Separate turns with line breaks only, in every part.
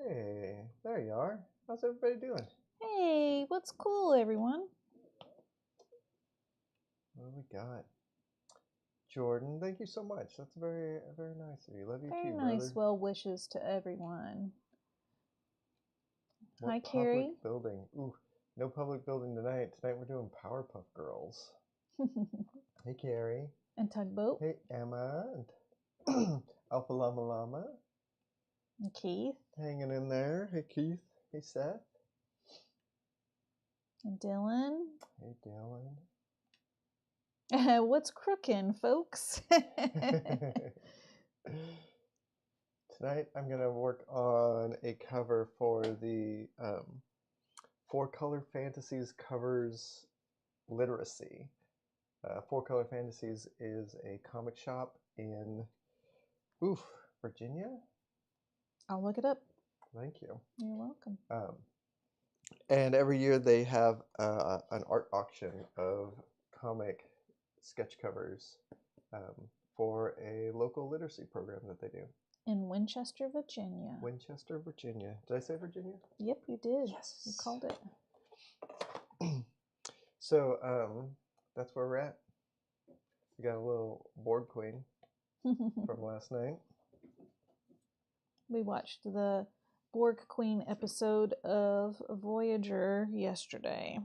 Hey, there you are. How's everybody doing?
Hey, what's cool, everyone?
What do we got? Jordan, thank you so much. That's very, very nice of you. Love you
Very
too,
nice
brother.
well wishes to everyone.
What
Hi,
public
Carrie.
building? Ooh, no public building tonight. Tonight we're doing Powerpuff Girls. Hey, Carrie.
And Tugboat.
Hey, Emma. And Alpha Llama Llama.
And Keith.
Hanging in there. Hey, Keith. Hey, Seth.
And Dylan.
Hey, Dylan.
What's crookin', folks?
Tonight I'm going to work on a cover for the 4-Color Fantasies covers literacy. 4-Color Fantasies is a comic shop in Virginia.
I'll look it up.
Thank you.
You're welcome.
And every year they have an art auction of comic sketch covers for a local literacy program that they do.
In Winchester, Virginia.
Winchester, Virginia. Did I say Virginia?
Yep, you did.
Yes.
You called it.
So that's where we're at. We got a little board queen from last night.
We watched the Borg Queen episode of Voyager yesterday.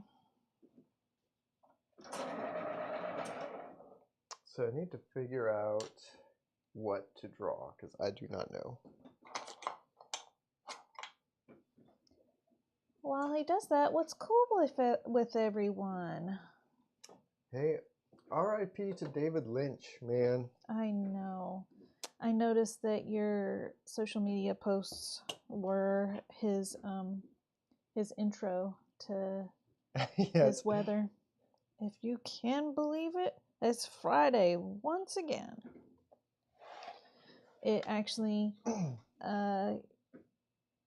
So I need to figure out what to draw because I do not know.
While he does that, what's cool with everyone?
Hey, R.I.P. to David Lynch, man.
I know. I noticed that your social media posts were his intro to
Yes.
his weather. If you can believe it, it's Friday once again. It actually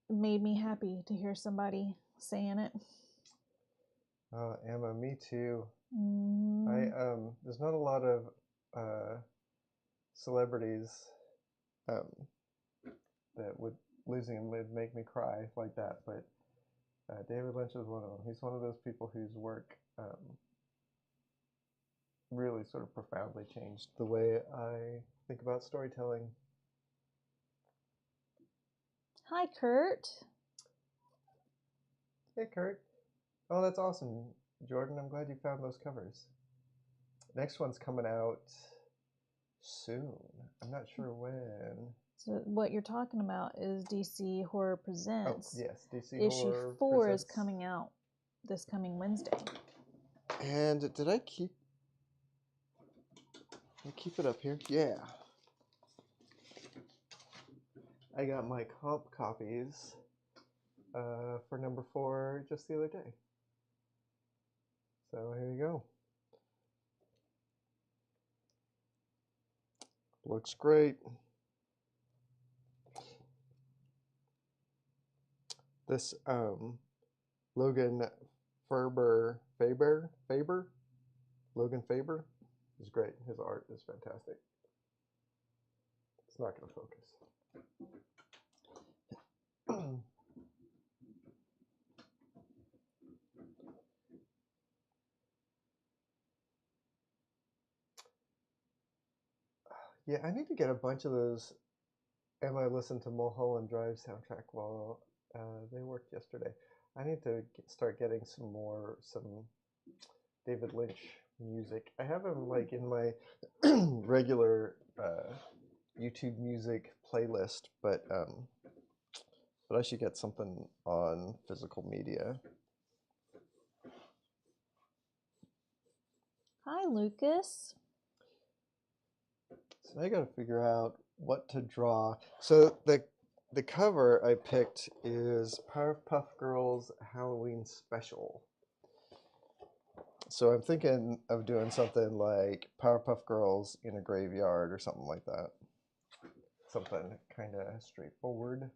made me happy to hear somebody saying it.
Emma, me too.
Mm.
There's not a lot of celebrities that losing him would make me cry like that, but David Lynch is one of them. He's one of those people whose work really sort of profoundly changed the way I think about storytelling.
Hi, Kurt.
Hey, Kurt. Oh, that's awesome, Jordan. I'm glad you found those covers. Next one's coming out soon. I'm not sure when.
So what you're talking about is DC Horror Presents.
Oh, yes, DC
Issue
Horror
4
Presents.
is coming out this coming Wednesday.
And did I keep it up here? Yeah. I got my comp copies for number 4 just the other day. So here you go. Looks great. This Logan Faber is great. His art is fantastic. It's not going to focus. Yeah, I need to get a bunch of those. And I listened to Mulholland Drive soundtrack while they worked yesterday. I need to start getting some David Lynch music. I have him like in my regular YouTube music playlist, but I should get something on physical media.
Hi, Lucas.
So I got to figure out what to draw. So the cover I picked is Powerpuff Girls Halloween Special. So I'm thinking of doing something like Powerpuff Girls in a graveyard or something like that. Something kind of straightforward.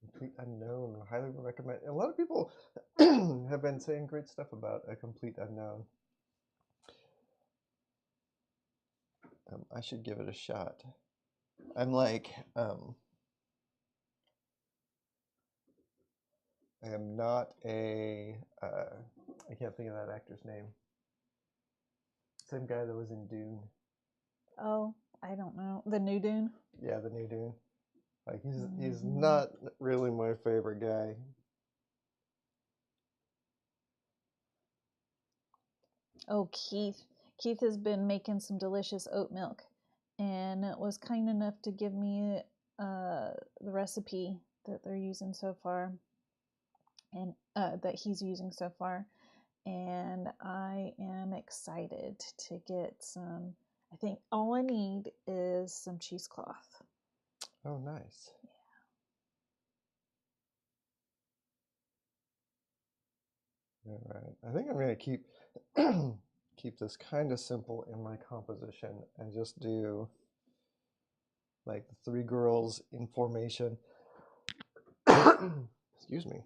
Complete Unknown. Highly recommend. A lot of people have been saying great stuff about A Complete Unknown. I should give it a shot. I'm like, I am not a, I can't think of that actor's name. Same guy that was in Dune.
Oh, I don't know. The new Dune?
Yeah, the new Dune. Like, he's not really my favorite guy.
Oh, Keith. Keith has been making some delicious oat milk and was kind enough to give me the recipe that they're using so far, and that he's using so far. And I am excited to get some. I think all I need is some cheesecloth.
Oh, nice. Yeah. All right. I think I'm gonna keep keep this kind of simple in my composition and just do like the three girls in formation. Excuse me.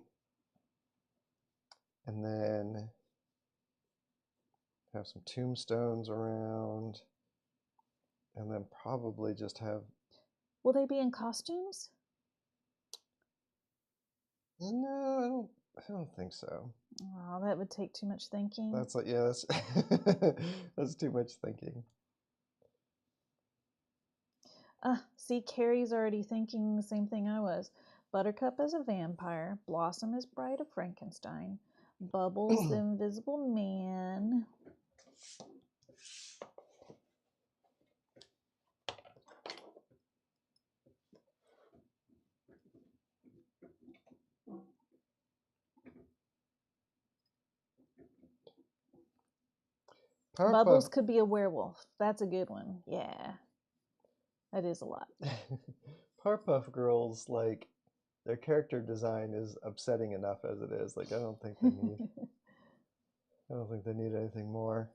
And then have some tombstones around, and then probably just have.
Will they be in costumes?
No, I don't think so.
Oh, that would take too much thinking.
That's like, yeah, that's that's too much thinking.
See, Carrie's already thinking the same thing I was. Buttercup as a vampire, Blossom as Bride of Frankenstein, Bubbles the Invisible Man. Bubbles could be a werewolf. That's a good one. Yeah. That is a lot.
Powerpuff Girls, like, their character design is upsetting enough as it is. Like, I don't think they need anything more.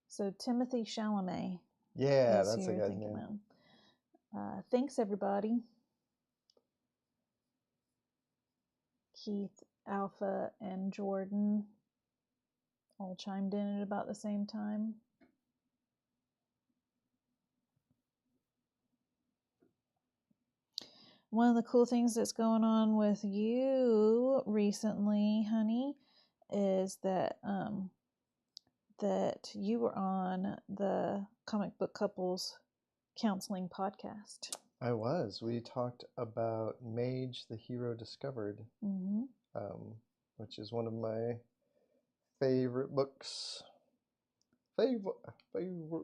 So Timothy Chalamet.
Yeah, that's the guy's name.
Thanks, everybody. Keith, Alpha, and Jordan all chimed in at about the same time. One of the cool things that's going on with you recently, honey, is that that you were on the Comic Book Couples Counseling podcast.
I was. We talked about Mage, the Hero Discovered, which is one of my favorite books. Favorite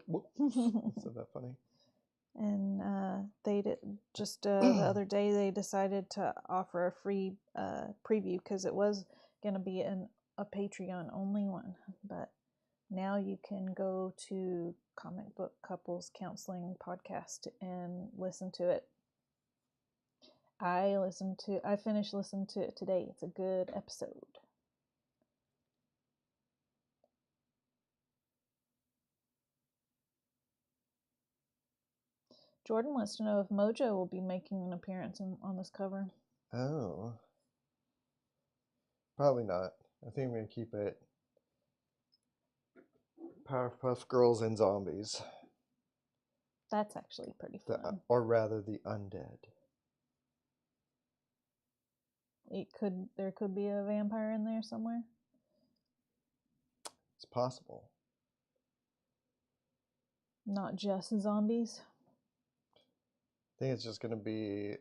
book. Isn't that funny?
And they did just the other day they decided to offer a free preview because it was going to be a Patreon only one, but now you can go to Comic Book Couples Counseling podcast and listen to it. I finished listening to it today. It's a good episode. Jordan wants to know if Mojo will be making an appearance on this cover.
Oh. Probably not. I think I'm going to keep it Powerpuff Girls and Zombies.
That's actually pretty fun.
Or rather, the undead.
There could be a vampire in there somewhere.
It's possible.
Not just zombies.
I think it's just going to be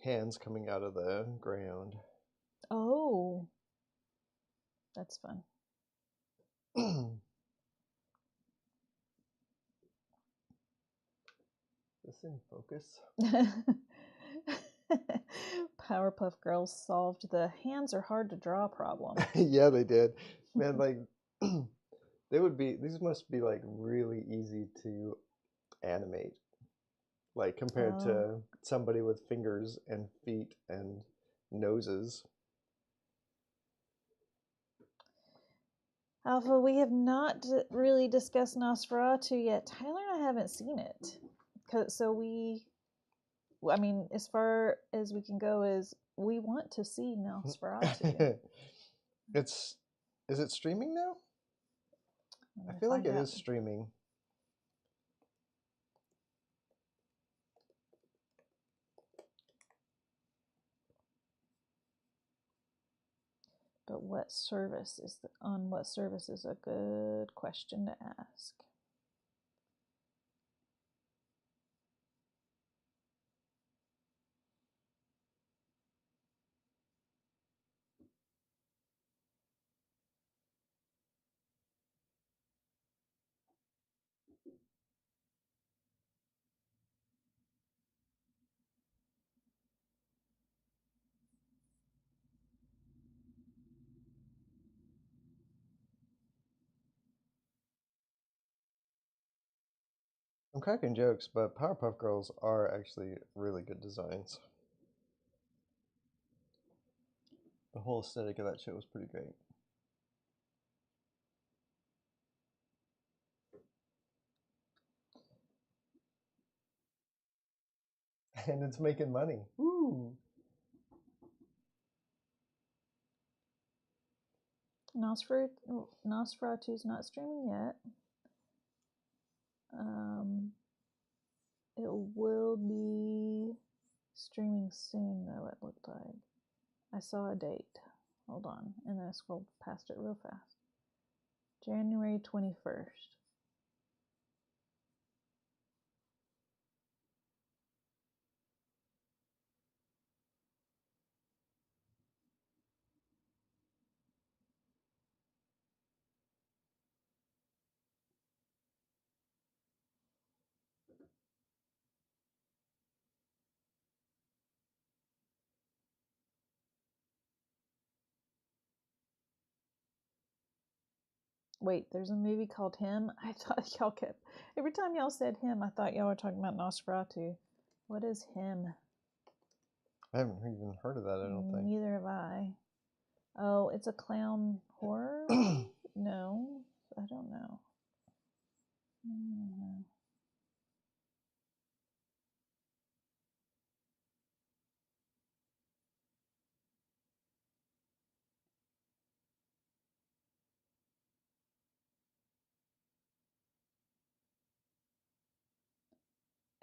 hands coming out of the ground.
Oh, that's fun.
Is this in focus?
Powerpuff Girls solved the hands are hard to draw problem.
Yeah, they did. Man, like these must be like really easy to animate. Like compared to somebody with fingers and feet and noses.
Alpha, we have not really discussed Nosferatu yet. Tyler and I haven't seen it. So we I mean, as far as we can go is we want to see Nosferatu.
Is it streaming now? I feel like it is streaming.
But what service is on what service is a good question to ask.
I'm cracking jokes, but Powerpuff Girls are actually really good designs. The whole aesthetic of that show was pretty great. And it's making money. Woo!
Nosferatu's not streaming yet. It will be streaming soon, though, it looked like. I saw a date. Hold on. And then I scrolled past it real fast. January 21st. Wait, there's a movie called Him? I thought y'all kept... Every time y'all said Him, I thought y'all were talking about Nosferatu. What is Him?
I haven't even heard of that, I don't think.
Neither have I. Oh, it's a clown horror? No, I don't know.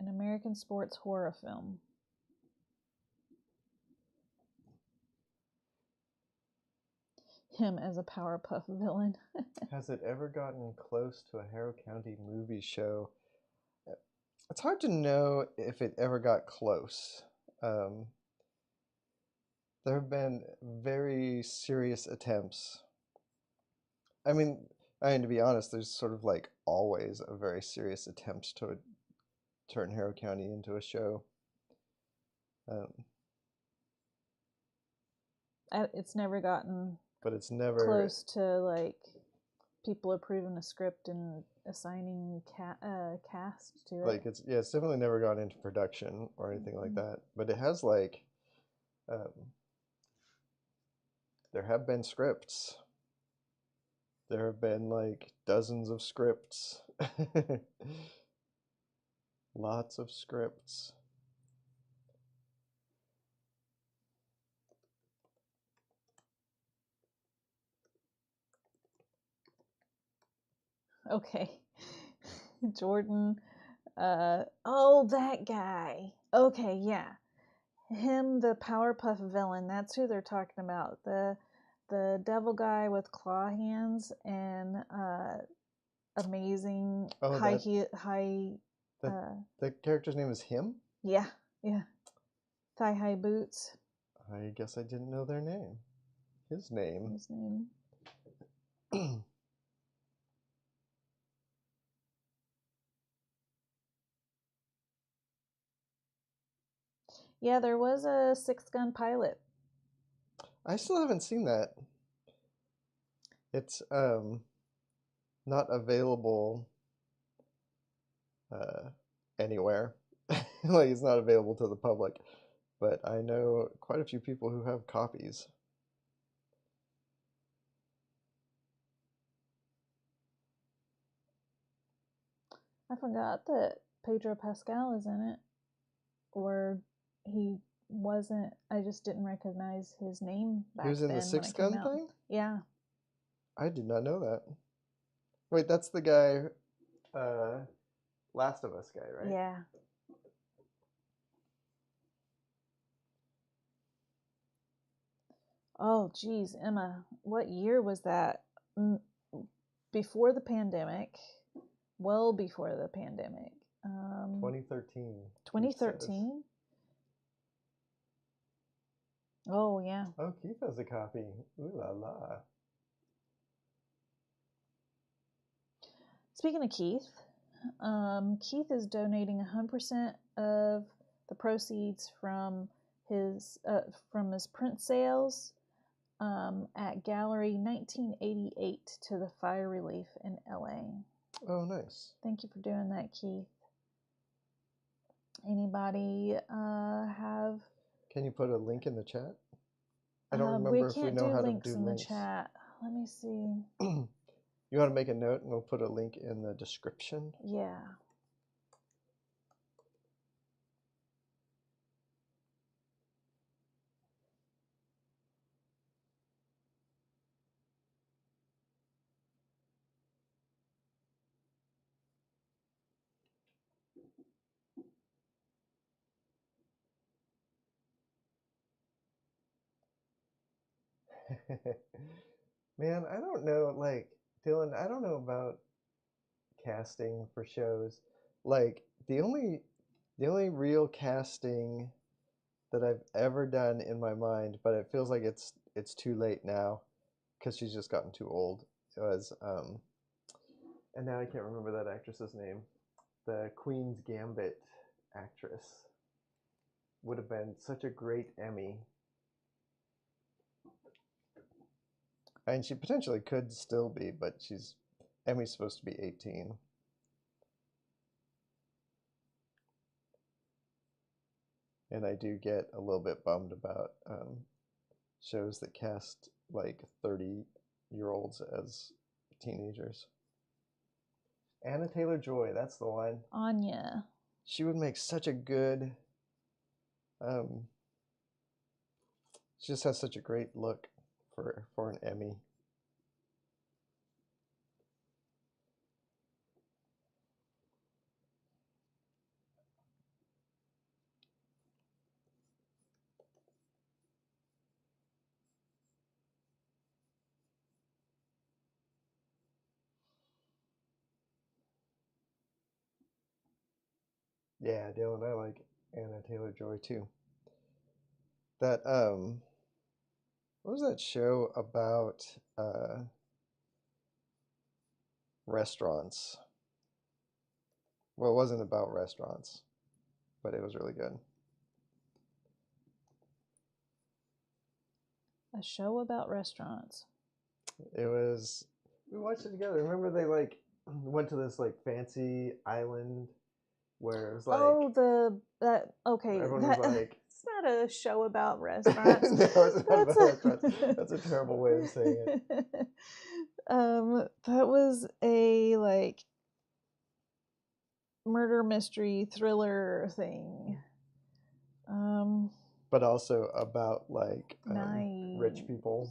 An American sports horror film. Him as a Powerpuff villain.
Has it ever gotten close to a Harrow County movie show? It's hard to know if it ever got close. There have been very serious attempts. I mean, to be honest, there's sort of like always a very serious attempt to turn Harrow County into a show.
It's never gotten
but it's never
close to like people approving a script and assigning cast to it.
Like it's definitely never gone into production or anything like that. But it has like there have been scripts. There have been like dozens of scripts. Lots of scripts.
Okay. Jordan. Oh, that guy. Okay, yeah. Him, the Powerpuff villain. That's who they're talking about. The devil guy with claw hands and amazing
The character's name is him?
Yeah, yeah. Thigh-high boots.
I guess I didn't know their name. His name.
Yeah, there was a Six Gun Pilot.
I still haven't seen that. It's not available anywhere. Like it's not available to the public. But I know quite a few people who have copies.
I forgot that Pedro Pascal is in it. or he wasn't. I just didn't recognize his name back
He was in
then
the
when
Six
it came
Gun
out.
thing?
Yeah.
I did not know that. Wait, that's the guy, Last of Us guy, right?
Yeah. Oh, geez, Emma, what year was that? Before the pandemic, well before the pandemic.
2013.
2013? Oh, yeah.
Oh, Keith has a copy. Ooh la la.
Speaking of Keith, Keith is donating 100% of the proceeds from his print sales at Gallery 1988 to the fire relief in LA.
Oh, nice.
Thank you for doing that, Keith. Anybody have?
Can you put a link in the chat? I don't remember if we know how to do links.
The chat. Let me see.
You want to make a note and we'll put a link in the description?
Yeah.
Man, I don't know, like, Dylan, I don't know about casting for shows. Like, the only real casting that I've ever done in my mind, but it feels like it's too late now because she's just gotten too old. It was and now I can't remember that actress's name. The Queen's Gambit actress would have been such a great Emmy. And she potentially could still be, but Emmy's supposed to be 18. And I do get a little bit bummed about shows that cast like 30-year-olds as teenagers. Anna Taylor-Joy, that's the one.
Anya.
She would make such a good. She just has such a great look for an Emmy. Yeah, Dylan, I like Anna Taylor-Joy too. That what was that show about restaurants? Well, it wasn't about restaurants, but it was really good.
A show about restaurants.
It was. We watched it together. Remember they like went to this like fancy island where it was like.
Oh, okay.
Everyone was like.
It's not a show about restaurants.
No, it's not about restaurants. That's a terrible way of saying it.
That was a like murder mystery thriller thing.
But also about like
nice.
rich people.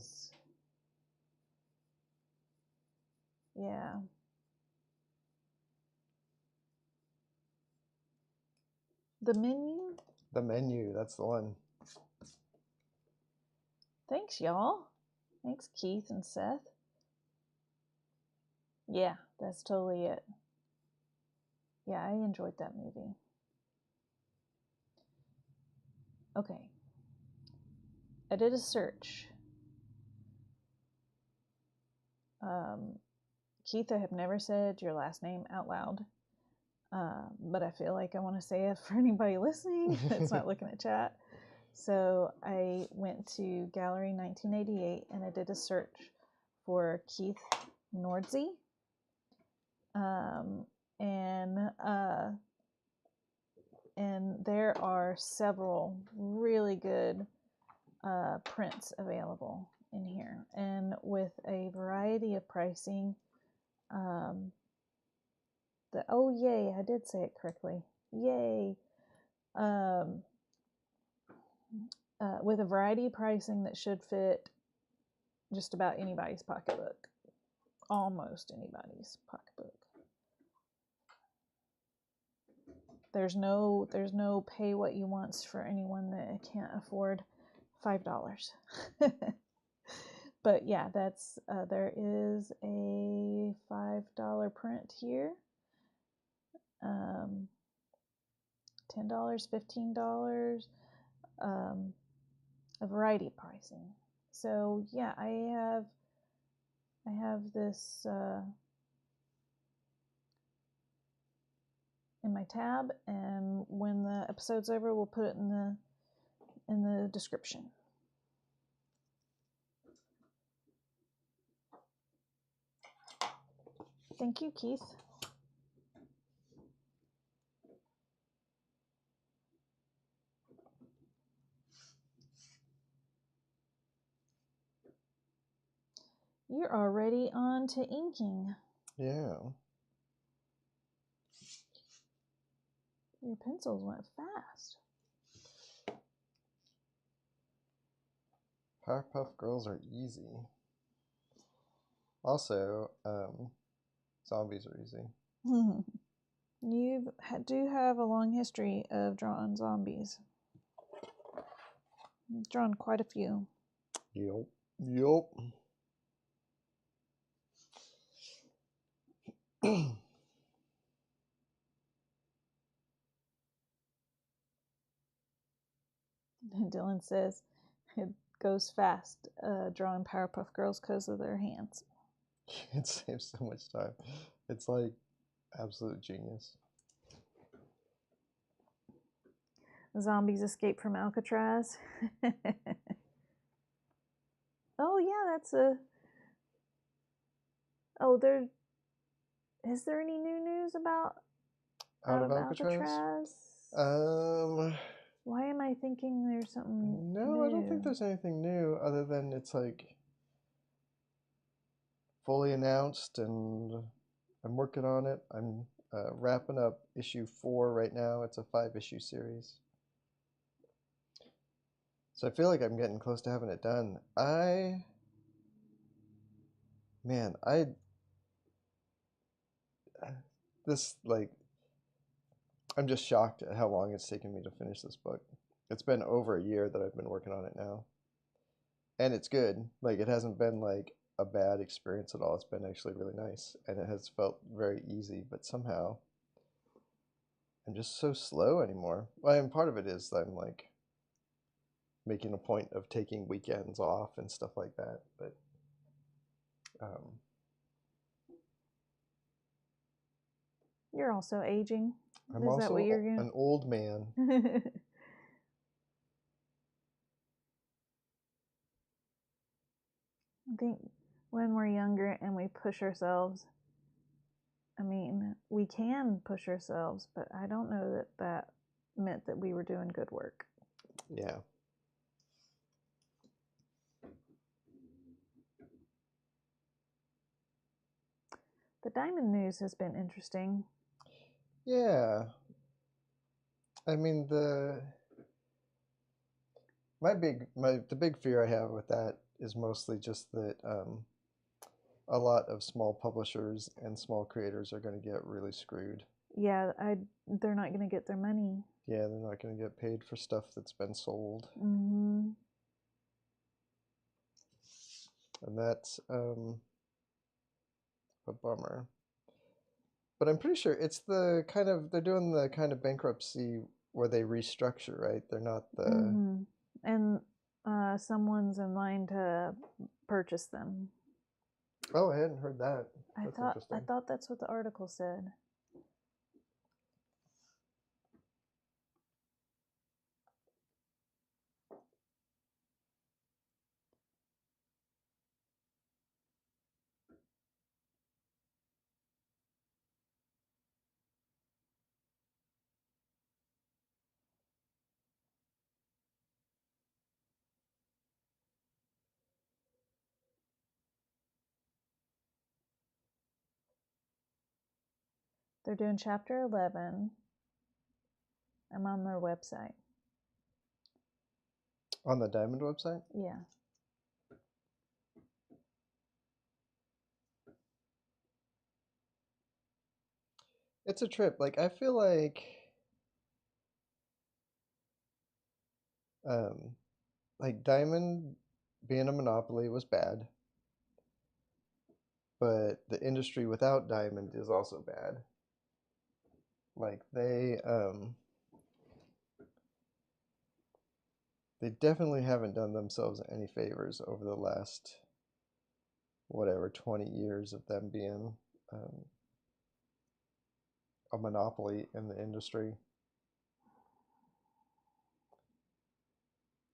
Yeah. The Menu?
The Menu, that's the one.
Thanks, y'all. Thanks, Keith and Seth. Yeah, that's totally it. Yeah, I enjoyed that movie. Okay. I did a search. Keith, I have never said your last name out loud, but I feel like I want to say it for anybody listening that's not looking at chat. So I went to Gallery 1988 and I did a search for Keith Nordsey. And there are several really good prints available in here, and with a variety of pricing. Oh yay, I did say it correctly. Yay. with a variety of pricing that should fit just about anybody's pocketbook. Almost anybody's pocketbook. There's no pay what you want for anyone that can't afford $5. But yeah, that's there is a $5 print here. $10, $15, a variety of pricing. So yeah, I have this in my tab, and when the episode's over, we'll put it in the description. Thank you, Keith. You're already on to inking.
Yeah.
Your pencils went fast.
Powerpuff Girls are easy. Also, zombies are easy.
You do have a long history of drawing zombies. You've drawn quite a few.
Yup. Yup.
Dylan says it goes fast drawing Powerpuff Girls because of their hands.
It saves so much time. It's like absolute genius.
Zombies escape from Alcatraz. Oh yeah, that's a. Oh, is there any new news about
Out of Alcatraz?
Why am I thinking there's something
No,
new?
I don't think there's anything new other than it's like fully announced, and I'm working on it. I'm wrapping up issue 4 right now. It's a 5-issue series. So I feel like I'm getting close to having it done. I'm just shocked at how long it's taken me to finish this book. It's been over a year that I've been working on it now. And it's good. Like, it hasn't been like a bad experience at all. It's been actually really nice, and it has felt very easy, but somehow I'm just so slow anymore. Well, and part of it is I'm like making a point of taking weekends off and stuff like that, but
you're also aging.
I'm
Is
also
that what you're
an old man.
I think when we're younger and we push ourselves, I mean, we can push ourselves, but I don't know that meant that we were doing good work.
Yeah.
The diamond news has been interesting.
Yeah. I mean, the big fear I have with that is mostly just that a lot of small publishers and small creators are going to get really screwed.
Yeah, they're not going to get their money.
Yeah, they're not going to get paid for stuff that's been sold.
Mm-hmm.
And that's a bummer. But I'm pretty sure it's they're doing the kind of bankruptcy where they restructure, right? They're not the...
Mm-hmm. And someone's in line to purchase them.
Oh, I hadn't heard that. That's interesting.
I thought that's what the article said. They're doing chapter 11. I'm on their website.
On the Diamond website?
Yeah.
It's a trip. Like, I feel like Diamond being a monopoly was bad, but the industry without Diamond is also bad. Like they definitely haven't done themselves any favors over the last whatever 20 years of them being a monopoly in the industry.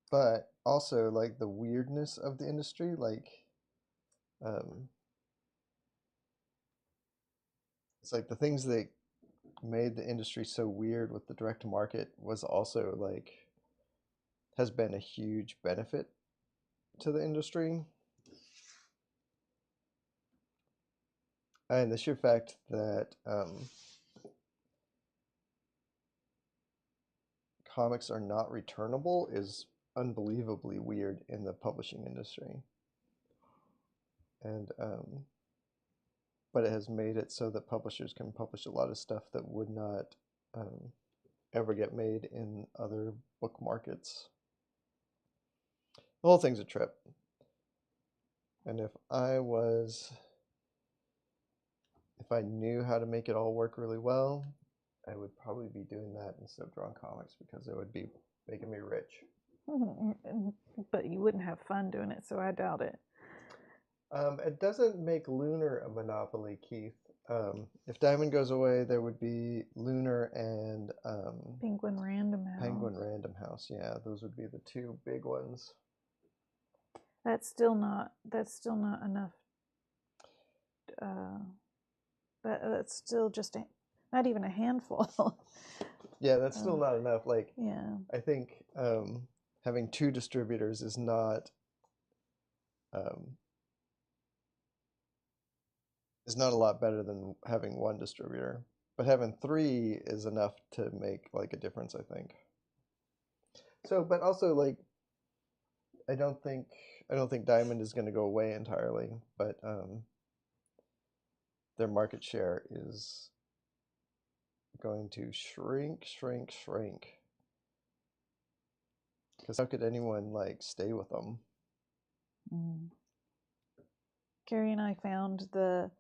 But also like the weirdness of the industry, like it's like the things that made the industry so weird with the direct to market was also like has been a huge benefit to the industry. And the sheer fact that comics are not returnable is unbelievably weird in the publishing industry. And but it has made it so that publishers can publish a lot of stuff that would not ever get made in other book markets. The whole thing's a trip. And if I knew how to make it all work really well, I would probably be doing that instead of drawing comics because it would be making me rich.
But you wouldn't have fun doing it, so I doubt it.
It doesn't make Lunar a monopoly, Keith. If Diamond goes away, there would be Lunar and
Penguin Random House.
Penguin Random House. Yeah, those would be the two big ones.
That's still not enough. That's still just not even a handful.
Yeah, that's still not enough. Like,
yeah,
I think having two distributors is not a lot better than having one distributor. But having three is enough to make like a difference, I think. So, but also like, I don't think Diamond is going to go away entirely, but their market share is going to shrink. Because how could anyone like stay with them?
Carrie and I found the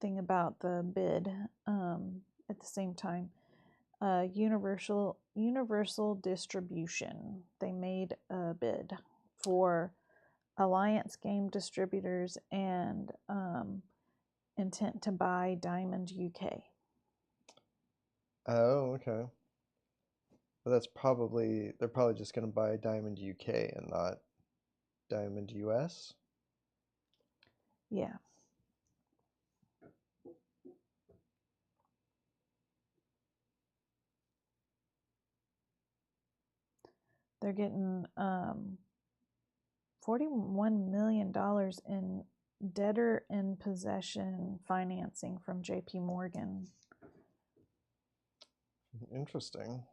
thing about the bid at the same time. Universal Distribution. They made a bid for Alliance Game Distributors and intent to buy Diamond UK.
Oh, okay. Well, they're probably just going to buy Diamond UK and not Diamond US.
Yeah. They're getting $41 million in debtor in possession financing from J.P. Morgan.
Interesting.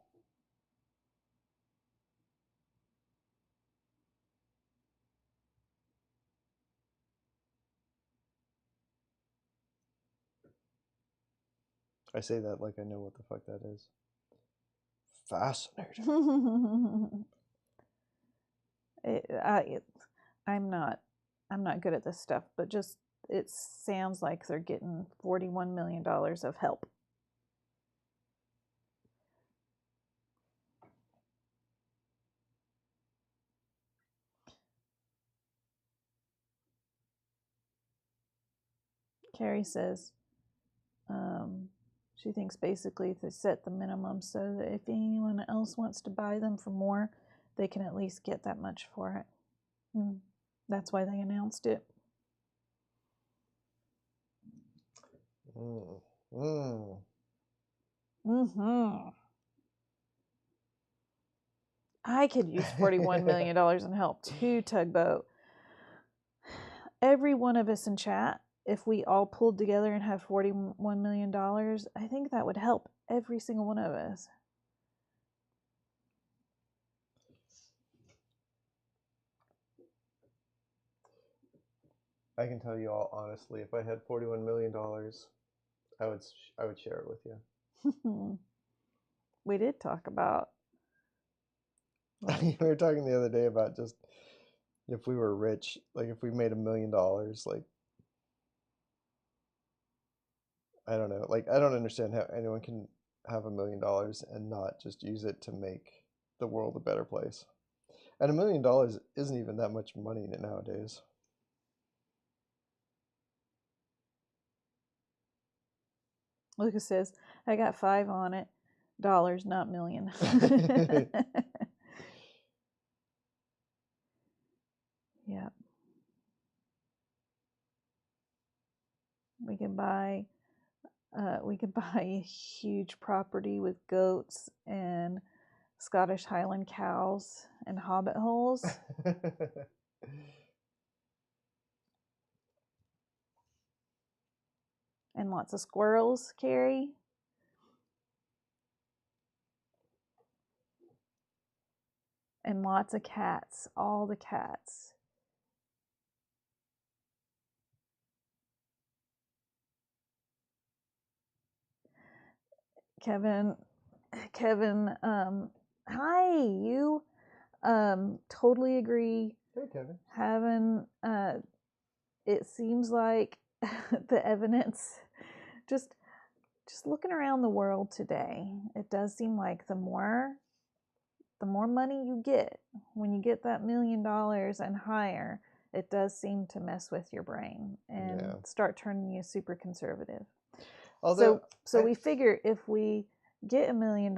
I say that like I know what the fuck that is. Fascinating.
I'm not good at this stuff, but just it sounds like they're getting $41 million of help. Carrie says she thinks basically to set the minimum so that if anyone else wants to buy them for more, they can at least get that much for it. That's why they announced it. I could use $41 million in help too, Tugboat. Every one of us in chat, if we all pulled together and have $41 million, I think that would help every single one of us.
I can tell you all honestly, if I had $41 million, I would share it with you.
We did talk about.
We were talking the other day about just if we were rich, like if we made $1 million, like I don't know, like I don't understand how anyone can have $1 million and not just use it to make the world a better place. And $1 million isn't even that much money nowadays.
Lucas says, I got 5 on it. Dollars, not million. Yeah. We could buy a huge property with goats and Scottish Highland cows and hobbit holes. And lots of squirrels, Carrie. And lots of cats, all the cats. Kevin, hi, you. Totally agree.
Hey, Kevin.
Having, it seems like the evidence, just looking around the world today, it does seem like the more money you get, when you get that $1 million and higher, it does seem to mess with your brain and start turning you super conservative. Although, so we figure if we get $1 million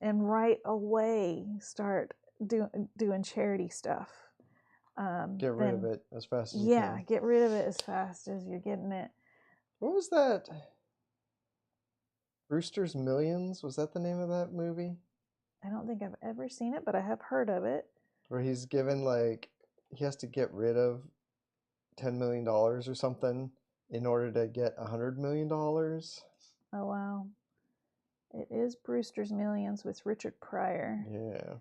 and right away start doing charity stuff,
get rid of it as fast as you can.
Get rid of it as fast as you're getting it.
What was that? Brewster's Millions? Was that the name of that movie?
I don't think I've ever seen it, but I have heard of it.
Where he's given, like, he has to get rid of $10 million or something in order to get $100 million. Oh,
wow. It is Brewster's Millions with Richard Pryor.
Yeah.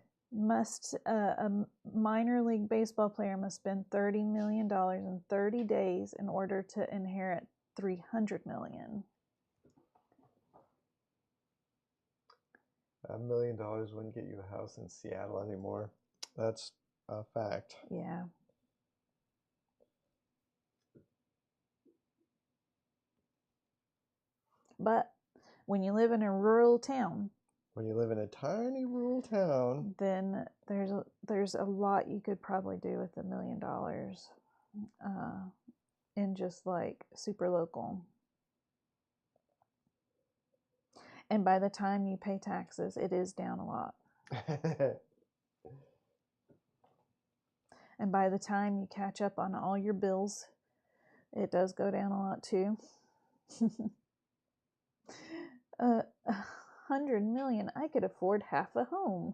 A minor league baseball player must spend $30 million in 30 days in order to inherit $300 million.
$1 million wouldn't get you a house in Seattle anymore. That's a fact.
Yeah. But when you live in a rural town,
when you live in a tiny rural town,
then there's a lot you could probably do with $1 million, in just like super local. And by the time you pay taxes, it is down a lot. And by the time you catch up on all your bills, it does go down a lot too. 100 million, I could afford half a home.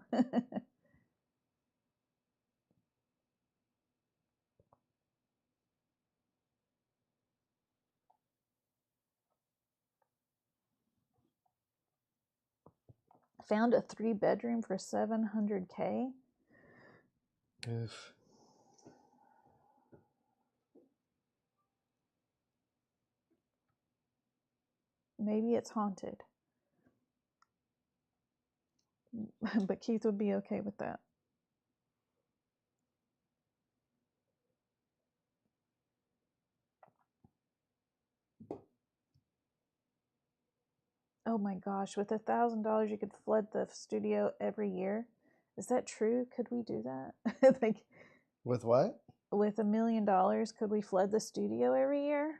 Found a 3-bedroom for $700K.
Oof.
Maybe it's haunted. But Keith would be okay with that. Oh my gosh, with $1,000 you could flood the studio every year. Is that true? Could we do that? Like,
with what?
With $1 million, could we flood the studio every year?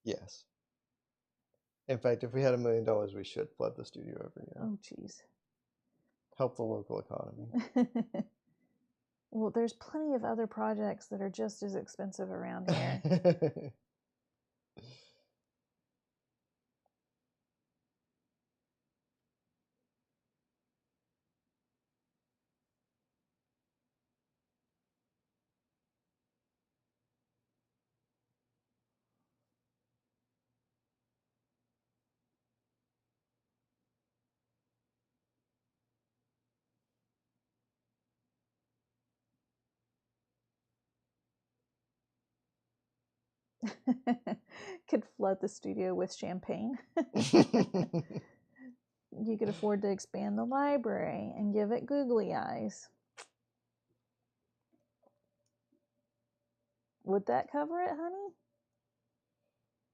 Yes. In fact, if we had $1 million, we should flood the studio every year.
Oh, jeez.
Help the local economy.
Well, there's plenty of other projects that are just as expensive around here. Could flood the studio with champagne. You could afford to expand the library and give it googly eyes. Would that cover it, honey?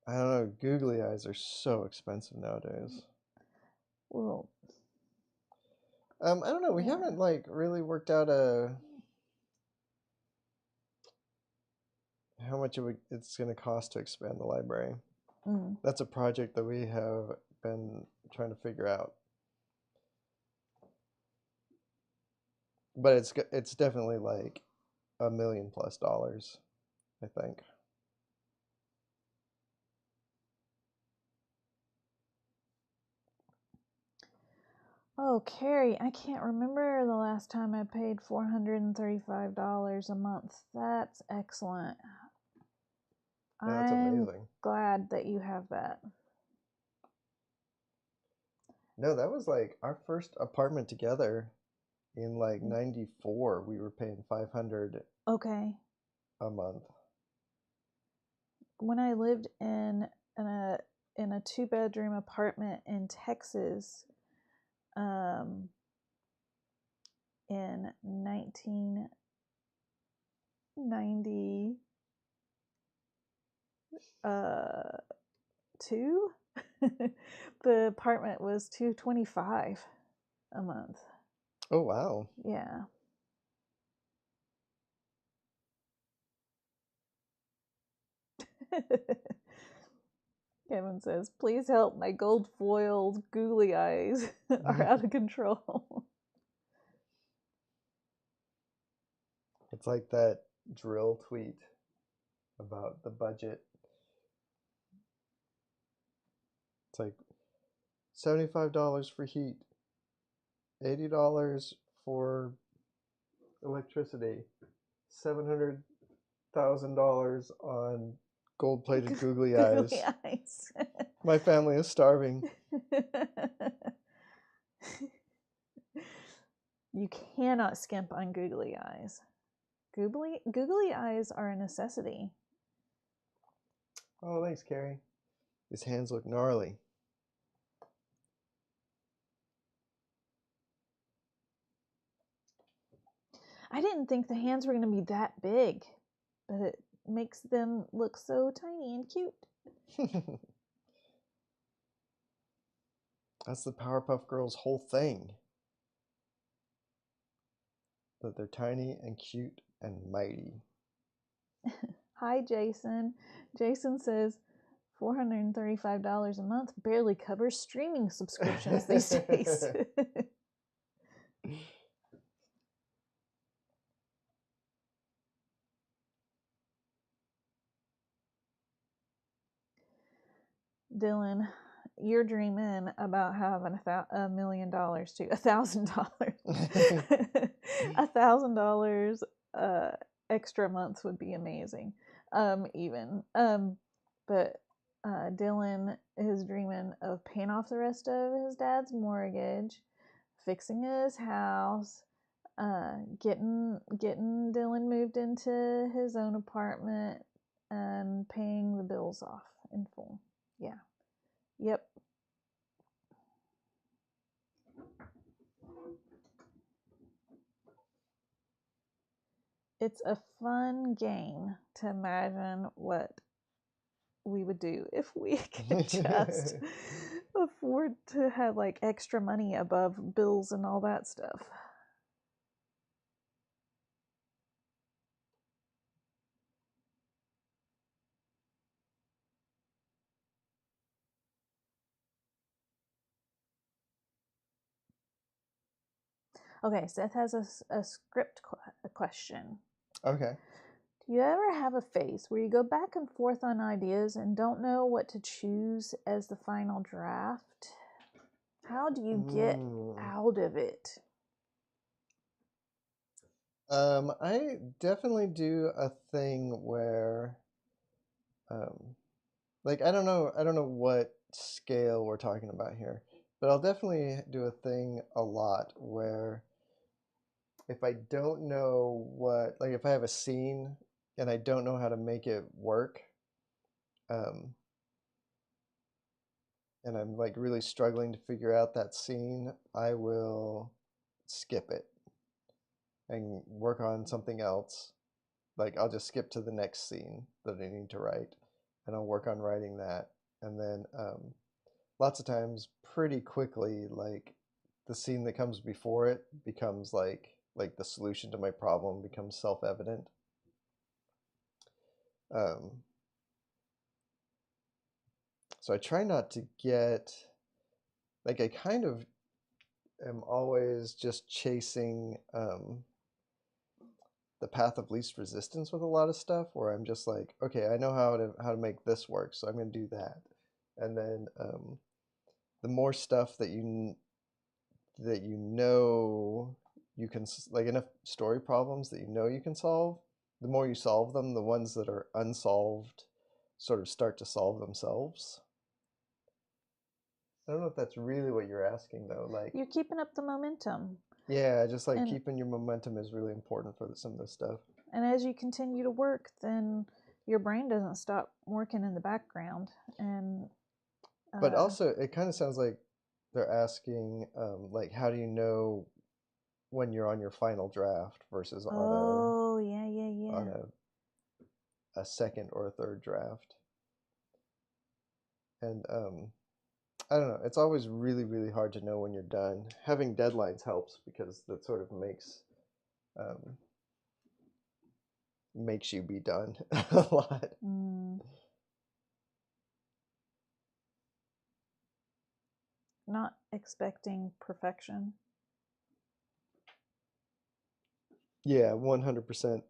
I don't know. Googly eyes are so expensive nowadays.
Well,
I don't know. We
yeah.
haven't like really worked out how much it's going to cost to expand the library. That's a project that we have been trying to figure out. But it's definitely like $1 million+, I think.
Oh, Carrie, I can't remember the last time I paid $435 a month. That's excellent.
Yeah, that's
I'm
amazing.
glad that you have that.
No, that was like our first apartment together in like '94. We were paying $500
Okay.
a month.
When I lived in a 2-bedroom apartment in Texas, in 1992, the apartment was $225 a month.
Oh wow.
Yeah. Kevin says, please help, my gold foiled googly eyes are out of control.
It's like that drill tweet about the budget. It's like $75 for heat, $80 for electricity, $700,000 on gold-plated googly eyes.
Googly eyes.
My family is starving.
You cannot skimp on googly eyes. Googly eyes are a necessity.
Oh, thanks, Carrie. His hands look gnarly.
I didn't think the hands were going to be that big, but it makes them look so tiny and cute.
That's the Powerpuff Girls' whole thing. That they're tiny and cute and mighty.
Hi, Jason. Jason says $435 a month barely covers streaming subscriptions these days. Dylan, you're dreaming about having $1 million too. $1,000. $1,000 extra months would be amazing. But Dylan is dreaming of paying off the rest of his dad's mortgage, fixing his house, getting Dylan moved into his own apartment, and paying the bills off in full. Yeah. Yep. It's a fun game to imagine what we would do if we could just afford to have like extra money above bills and all that stuff. Okay, Seth has a script question.
Okay.
Do you ever have a phase where you go back and forth on ideas and don't know what to choose as the final draft? How do you get out of it?
I definitely do a thing where, like I don't know what scale we're talking about here, but I'll definitely do a thing a lot where if I don't know what, like if I have a scene and I don't know how to make it work, and I'm like really struggling to figure out that scene, I will skip it and work on something else. Like I'll just skip to the next scene that I need to write, and I'll work on writing that. And then lots of times, pretty quickly, like the scene that comes before it becomes like the solution to my problem becomes self-evident. So I try not to get like I kind of am always just chasing the path of least resistance with a lot of stuff, where I'm just like, okay, I know how to make this work, so I'm going to do that. And then the more stuff that you know you can, like enough story problems that you know you can solve, the more you solve them, the ones that are unsolved sort of start to solve themselves. I don't know if that's really what you're asking though. Like
You're keeping up the momentum.
yeah, just like
And-
keeping your momentum is really important for some of this stuff.
And as you continue to work, then your brain doesn't stop working in the background. And
But also, it kind of sounds like they're asking, like, how do you know when you're on your final draft versus on a second or a third draft? And I don't know. It's always really, really hard to know when you're done. Having deadlines helps because that sort of makes you be done a lot.
Not expecting perfection.
Yeah, 100%.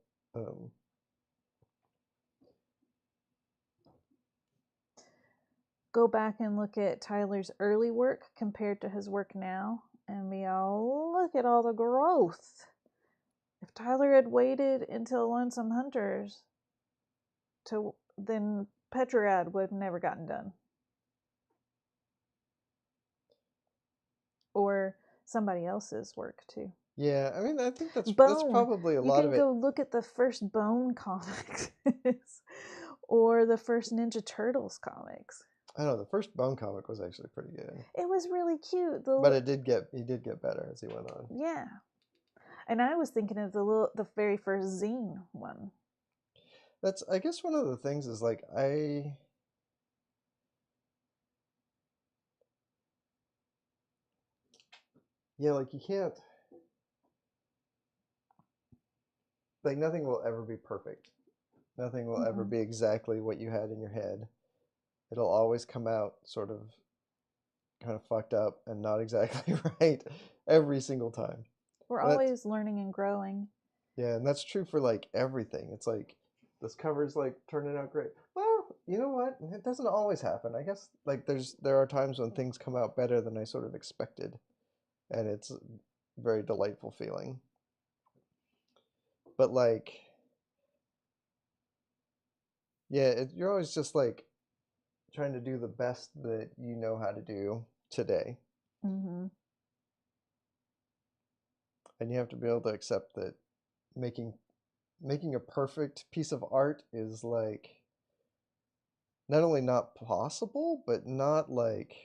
Go back and look at Tyler's early work compared to his work now, and we all look at all the growth. If Tyler had waited until Lonesome Hunters, then Petrograd would have never gotten done. Or somebody else's work too.
Yeah, I mean, I think that's probably a lot of it.
You can go look at the first Bone comics or the first Ninja Turtles comics.
I don't know, the first Bone comic was actually pretty good.
It was really cute.
But he did get better as he went on.
Yeah. And I was thinking of the very first zine one.
That's, I guess, one of the things is like yeah, like you can't, like nothing will ever be perfect. Nothing will ever be exactly what you had in your head. It'll always come out sort of kind of fucked up and not exactly right every single time.
We're always learning and growing.
Yeah, and that's true for like everything. It's like this cover's like turning out great. Well, you know what? It doesn't always happen. I guess like there are times when things come out better than I sort of expected, and it's a very delightful feeling. But like, yeah, you're always just like trying to do the best that you know how to do today.
Mm-hmm.
And you have to be able to accept that making a perfect piece of art is like not only not possible, but not like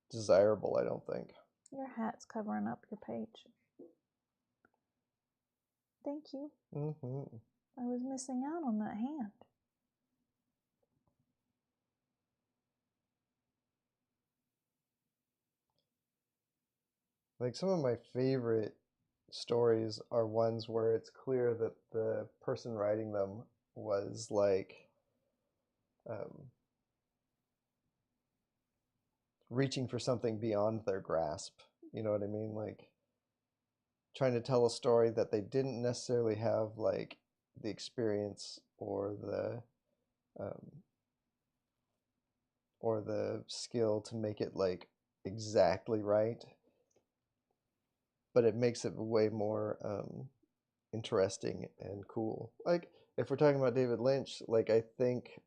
desirable, I don't think.
Your hat's covering up your page. Thank you.
Mm-hmm.
I was missing out on that hand.
Like some of my favorite stories are ones where it's clear that the person writing them was like reaching for something beyond their grasp. You know what I mean? Like trying to tell a story that they didn't necessarily have like the experience or the skill to make it like exactly right, but it makes it way more interesting and cool. Like if we're talking about David Lynch, like I think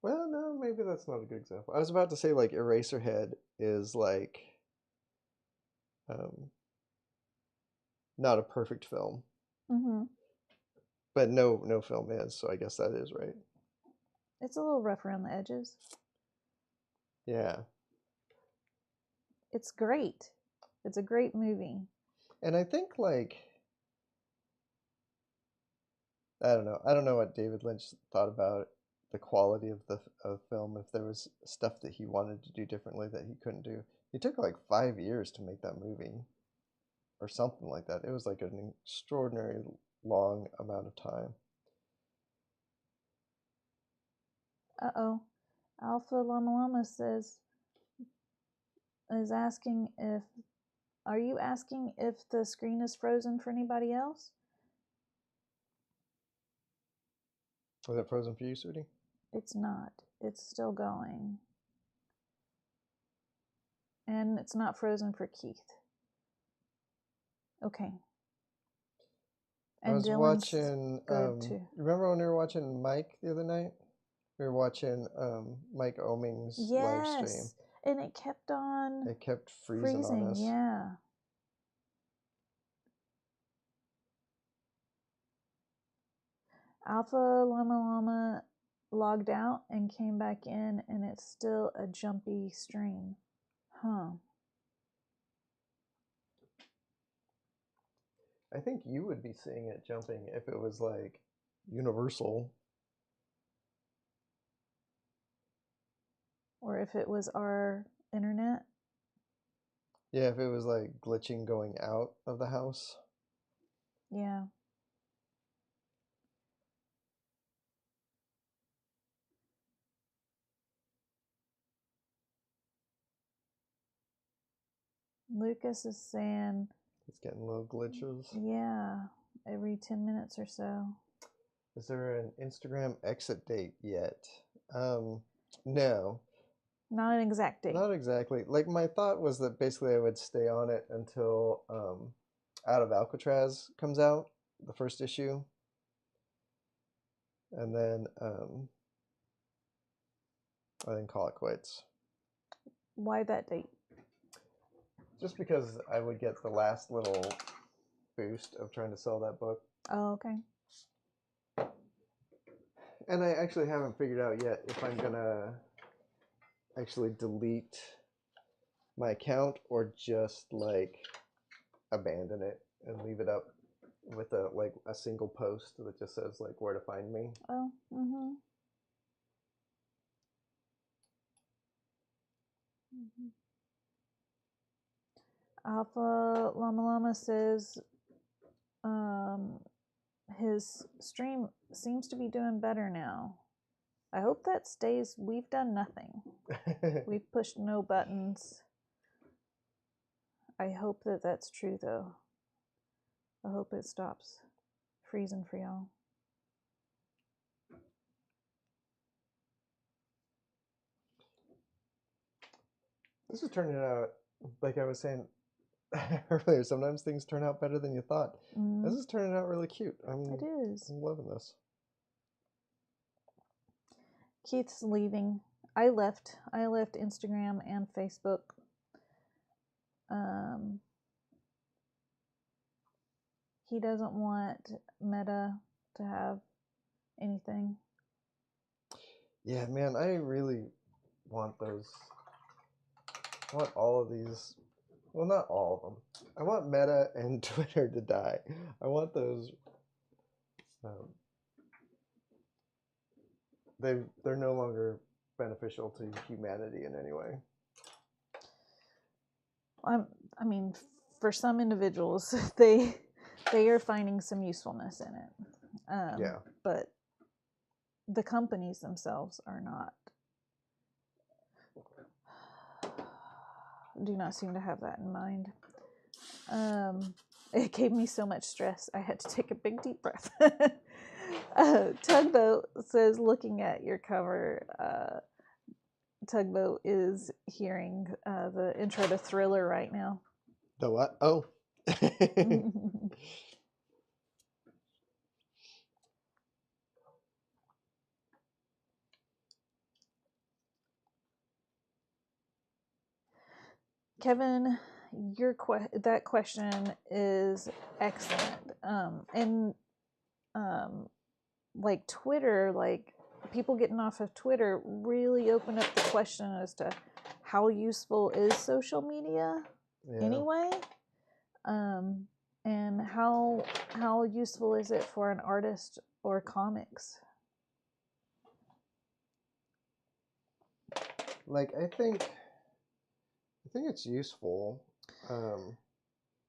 well, no, maybe that's not a good example. I was about to say like Eraserhead is like not a perfect film,
Mm-hmm.
But no film is, so I guess that is right.
It's a little rough around the edges.
Yeah.
It's great. It's a great movie.
And I think, like, I don't know what David Lynch thought about the quality of the film. If there was stuff that he wanted to do differently that he couldn't do. It took like 5 years to make that movie, or something like that. It was like an extraordinary long amount of time.
Uh-oh. Alpha Llama Llama is asking if, are you asking if the screen is frozen for anybody else?
Was it frozen for you, Sweetie?
It's not. It's still going. And it's not frozen for Keith. Okay. And
I was
Dylan's
watching.
good too.
Remember when we were watching Mike the other night? We were watching Mike Oming's live stream.
Yes. And it kept on
It kept freezing on us.
Yeah. Alpha Llama Llama logged out and came back in, and it's still a jumpy stream. Huh.
I think you would be seeing it jumping if it was like universal.
Or if it was our internet.
Yeah, if it was like glitching going out of the house.
Yeah. Lucas is saying
It's getting little glitches.
Yeah, every 10 minutes or so.
Is there an Instagram exit date yet? No.
Not an exact date.
Not exactly. Like, my thought was that basically I would stay on it until Out of Alcatraz comes out, the first issue. And then call it quits.
Why that date?
Just because I would get the last little boost of trying to sell that book.
Oh, okay.
And I actually haven't figured out yet if I'm gonna actually delete my account or just like abandon it and leave it up with a single post that just says like where to find me.
Oh, mm-hmm. Alpha Llama Llama says his stream seems to be doing better now. I hope that stays. We've done nothing. We've pushed no buttons. I hope that that's true, though. I hope it stops freezing for y'all.
This is turning out, like I was saying earlier, sometimes things turn out better than you thought.
Mm-hmm.
This is turning out really cute.
It is.
I'm loving this.
Keith's leaving. I left Instagram and Facebook. He doesn't want Meta to have anything.
Yeah, man, I really want those. I want all of these. Well, not all of them. I want Meta and Twitter to die. I want those. They're no longer beneficial to humanity in any way.
I mean, for some individuals, they are finding some usefulness in it.
Yeah.
But the companies themselves are not. Do not seem to have that in mind. It gave me so much stress. I had to take a big deep breath. Tugboat says, looking at your cover, Tugboat is hearing the intro to Thriller right now.
The what? Oh.
Kevin, that question is excellent. like Twitter, like people getting off of Twitter really opened up the question as to how useful is social media anyway, and how useful is it for an artist or comics?
Like, I think it's useful.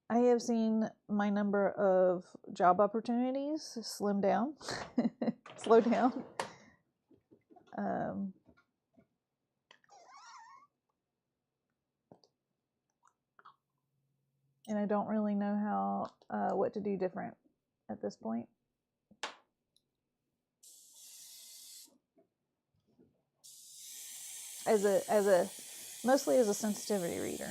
I have seen my number of job opportunities slow down. And I don't really know how what to do different at this point. Mostly as a sensitivity reader.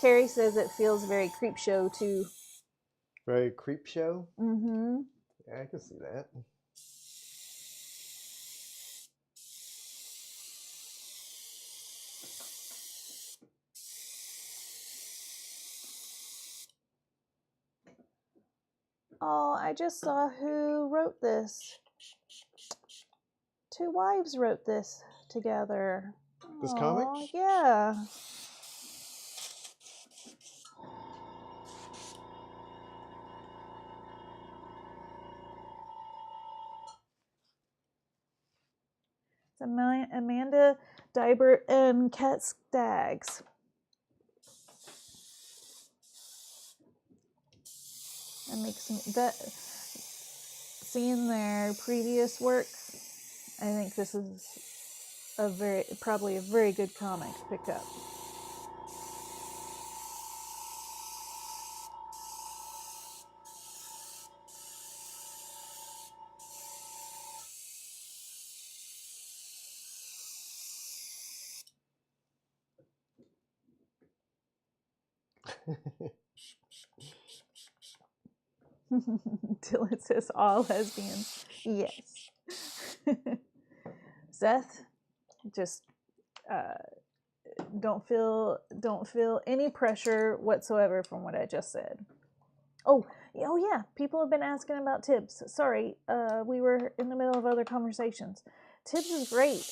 Carrie says it feels very creep show too.
Very creep show?
Mm-hmm.
Yeah, I can see that.
Oh, I just saw who wrote this. Two wives wrote this together.
This comic?
Yeah. It's Amanda Dibert and Kat Staggs. That makes me seeing their previous work, I think this is probably a very good comic to pick up. Dylan says all lesbians. Yes. Seth, just don't feel any pressure whatsoever from what I just said. Oh yeah, people have been asking about Tibbs. Sorry, we were in the middle of other conversations. Tibbs is great.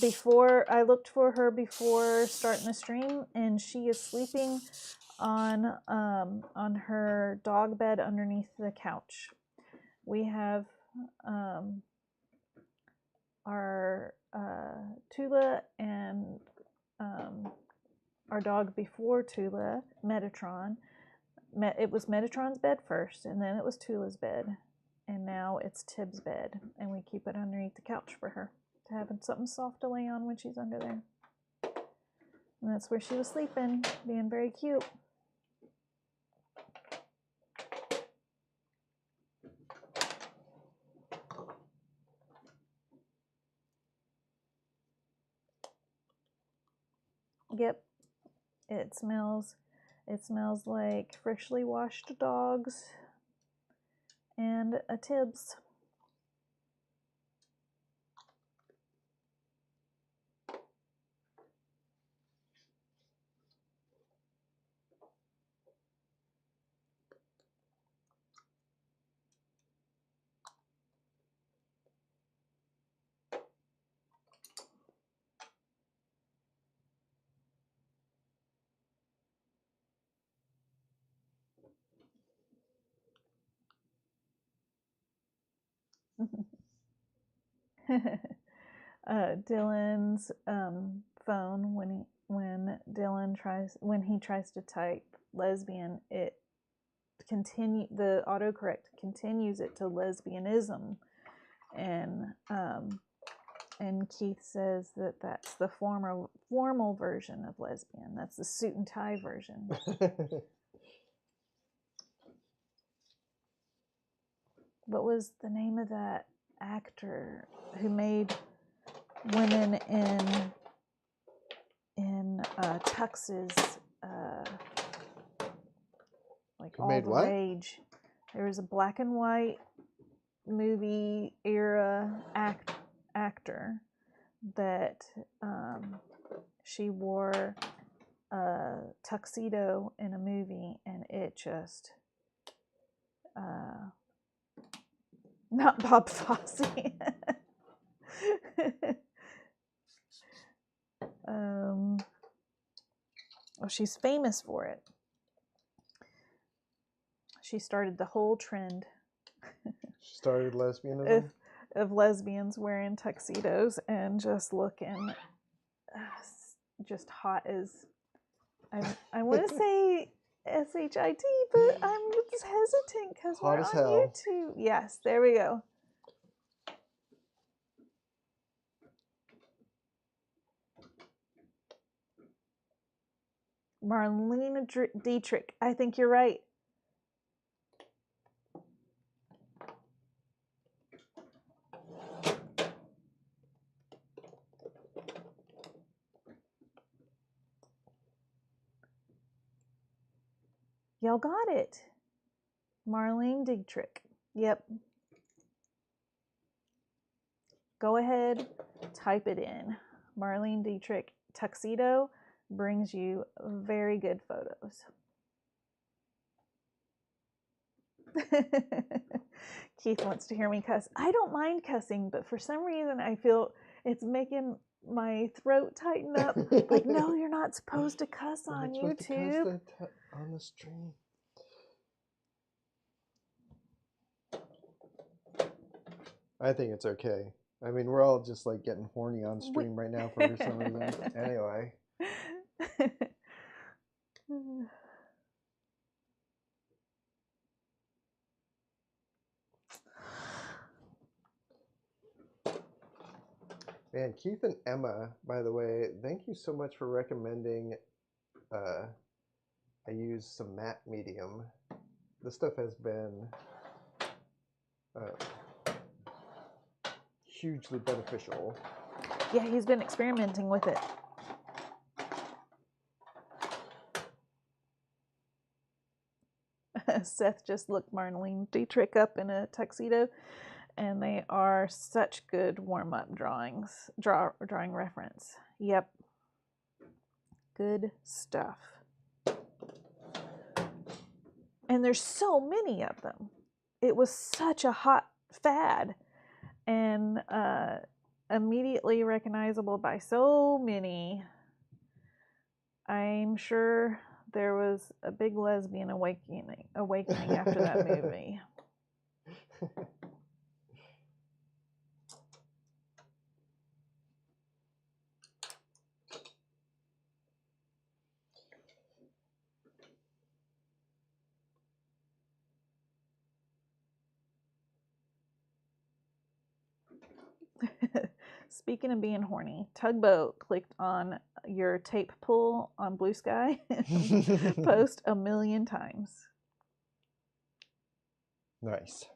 Before I looked for her before starting the stream, and she is sleeping on her dog bed underneath the couch. We have our Tula and our dog before Tula, Metatron. It was Metatron's bed first, and then it was Tula's bed, and now it's Tibbs' bed, and we keep it underneath the couch for her to have something soft to lay on when she's under there. And that's where she was sleeping, being very cute. Yep, it smells like freshly washed dogs and a Tibbs. Dylan's phone, when he tries to type lesbian, the autocorrect continues it to lesbianism, and Keith says that's the formal version of lesbian. That's the suit and tie version. What was the name of that actor who made women in tuxes like all the rage? There was a black and white movie era actor that she wore a tuxedo in a movie, and it just not Bob Fosse. Well, she's famous for it. She started the whole trend.
She started lesbianism?
Of lesbians wearing tuxedos and just looking just hot as I want to say SHIT, but I'm just hesitant because we're on YouTube. Yes, there we go. Marlene Dietrich. I think you're right. Y'all got it. Marlene Dietrich. Yep. Go ahead, type it in. Marlene Dietrich tuxedo brings you very good photos. Keith wants to hear me cuss. I don't mind cussing, but for some reason I feel it's making my throat tighten up. Like, no, you're not supposed to cuss on YouTube.
On the stream. I think it's okay. I mean, we're all just like getting horny on stream right now for some reason. Anyway. Man, Keith and Emma, by the way, thank you so much for recommending I use some matte medium. This stuff has been hugely beneficial.
Yeah, he's been experimenting with it. Seth just looked Marlene Dietrich up in a tuxedo, and they are such good warm-up drawing reference. Yep. Good stuff. And there's so many of them. It was such a hot fad and immediately recognizable by so many. I'm sure there was a big lesbian awakening after that movie. Speaking of being horny, Tugboat clicked on your tape pull on BlueSky post 1 million times.
Nice.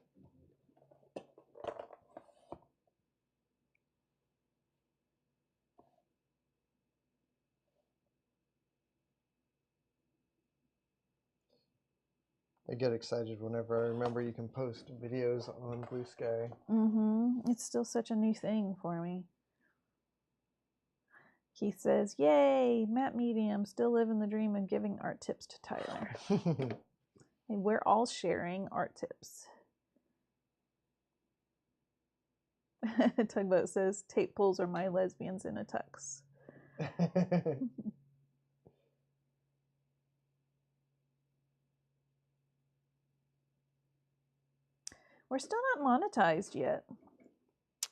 I get excited whenever I remember you can post videos on BlueSky.
It's still such a new thing for me. Keith says, yay, Matt Medium, still living the dream of giving art tips to Tyler. Hey, we're all sharing art tips. Tugboat says, tape pulls are my lesbians in a tux. We're still not monetized yet.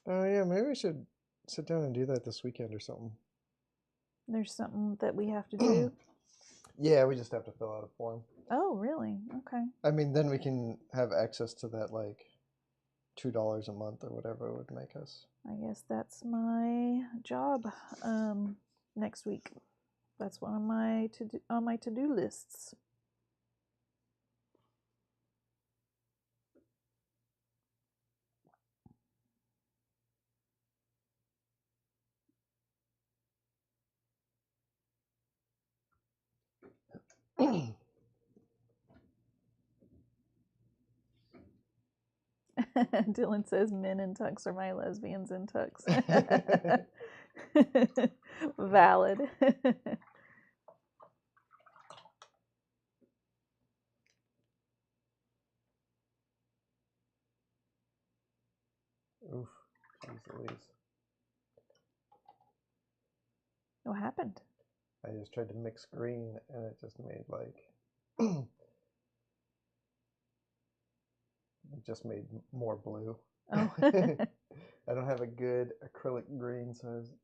Oh yeah, maybe we should sit down and do that this weekend or something.
There's something that we have to do?
Yeah, we just have to fill out a form.
Oh, really? Okay.
I mean, then we can have access to that, like, $2 a month or whatever it would make us.
I guess that's my job next week. That's one of my on my to-do lists. Dylan says men in tux are my lesbians in tux. Valid.
Oof, jeez Louise.
What happened?
I just tried to mix green and it just made like it just made more blue.
Oh.
I don't have a good acrylic green, so I was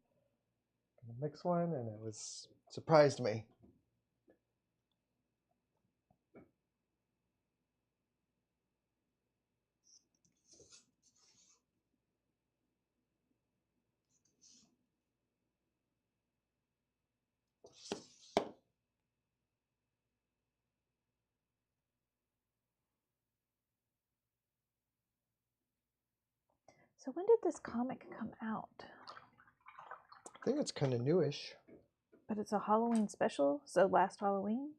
gonna mix one and it was surprised me.
So when did this comic come out?
I think it's kind of newish.
But it's a Halloween special, so last Halloween?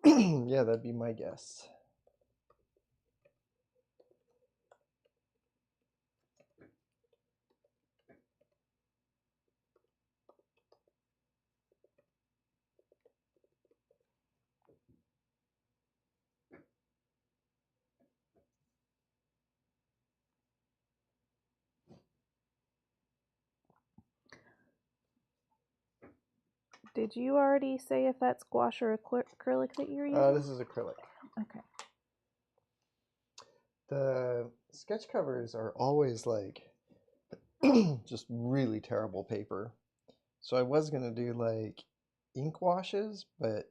Yeah, that'd be my guess.
Did you already say if that's gouache or acrylic that you're using?
This is acrylic.
Okay.
The sketch covers are always like just really terrible paper. So I was gonna do like ink washes, but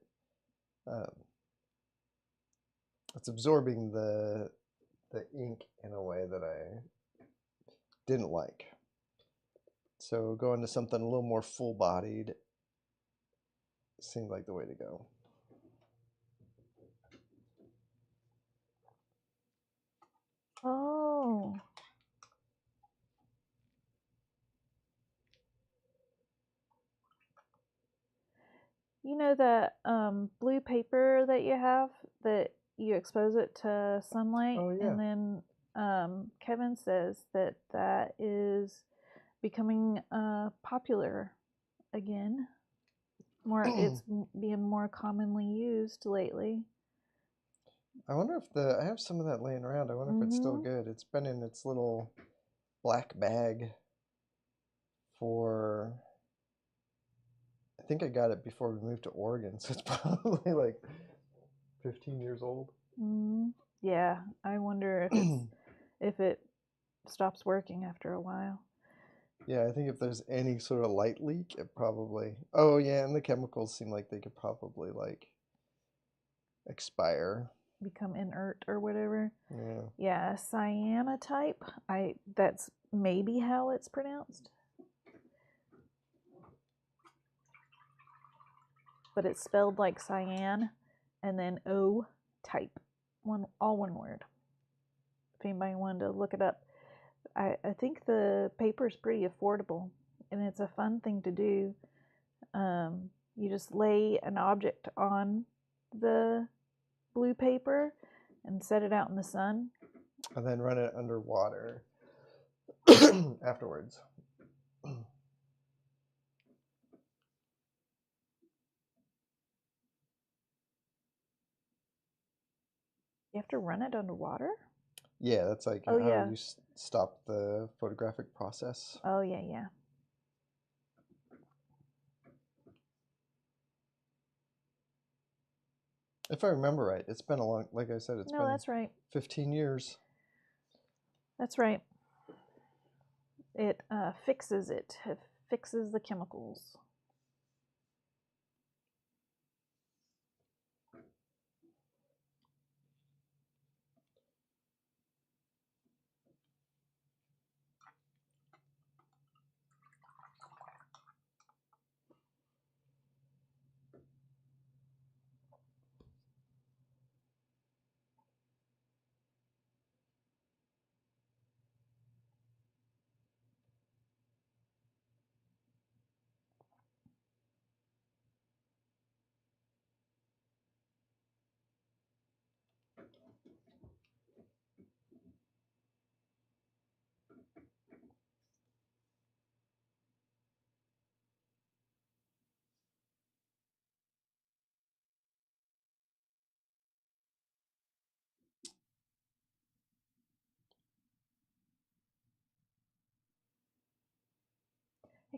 it's absorbing the ink in a way that I didn't like. So going to something a little more full-bodied seemed like the way to go.
Oh. You know that blue paper that you have that you expose it to sunlight?
Oh, yeah.
And then Kevin says that that is becoming popular again. It's being more commonly used lately.
I wonder if I have some of that laying around. I wonder if it's still good. It's been in its little black bag for, I think I got it before we moved to Oregon, so it's probably like 15 years old.
Yeah, I wonder if it stops working after a while.
Yeah, I think if there's any sort of light leak, it probably. Oh yeah, and the chemicals seem like they could probably like expire,
become inert or whatever.
Yeah.
Yeah, cyanotype. That's maybe how it's pronounced. But it's spelled like cyan and then O type. All one word. If anybody wanted to look it up. I think the paper is pretty affordable and it's a fun thing to do. You just lay an object on the blue paper and set it out in the sun.
And then run it under water afterwards.
You have to run it underwater?
Yeah, that's like how you stop the photographic process.
Oh, yeah.
If I remember right, it's been a long, like I said, it's been
that's right.
15 years.
That's right. It fixes it. It fixes the chemicals.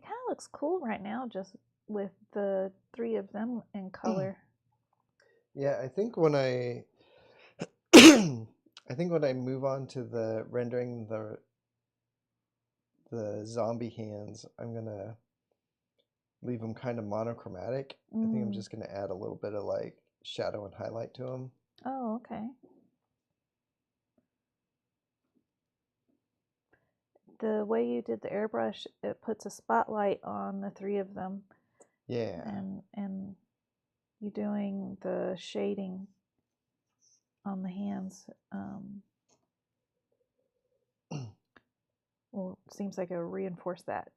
kind of looks cool right now, just with the 3 of them in color.
Yeah, I think when I I think when I move on to the rendering the zombie hands, I'm gonna leave them kind of monochromatic. I think I'm just gonna add a little bit of like shadow and highlight to them.
Oh, okay. The way you did the airbrush, it puts a spotlight on the 3 of them.
Yeah.
And you doing the shading on the hands. Well, seems like it'll reinforce that.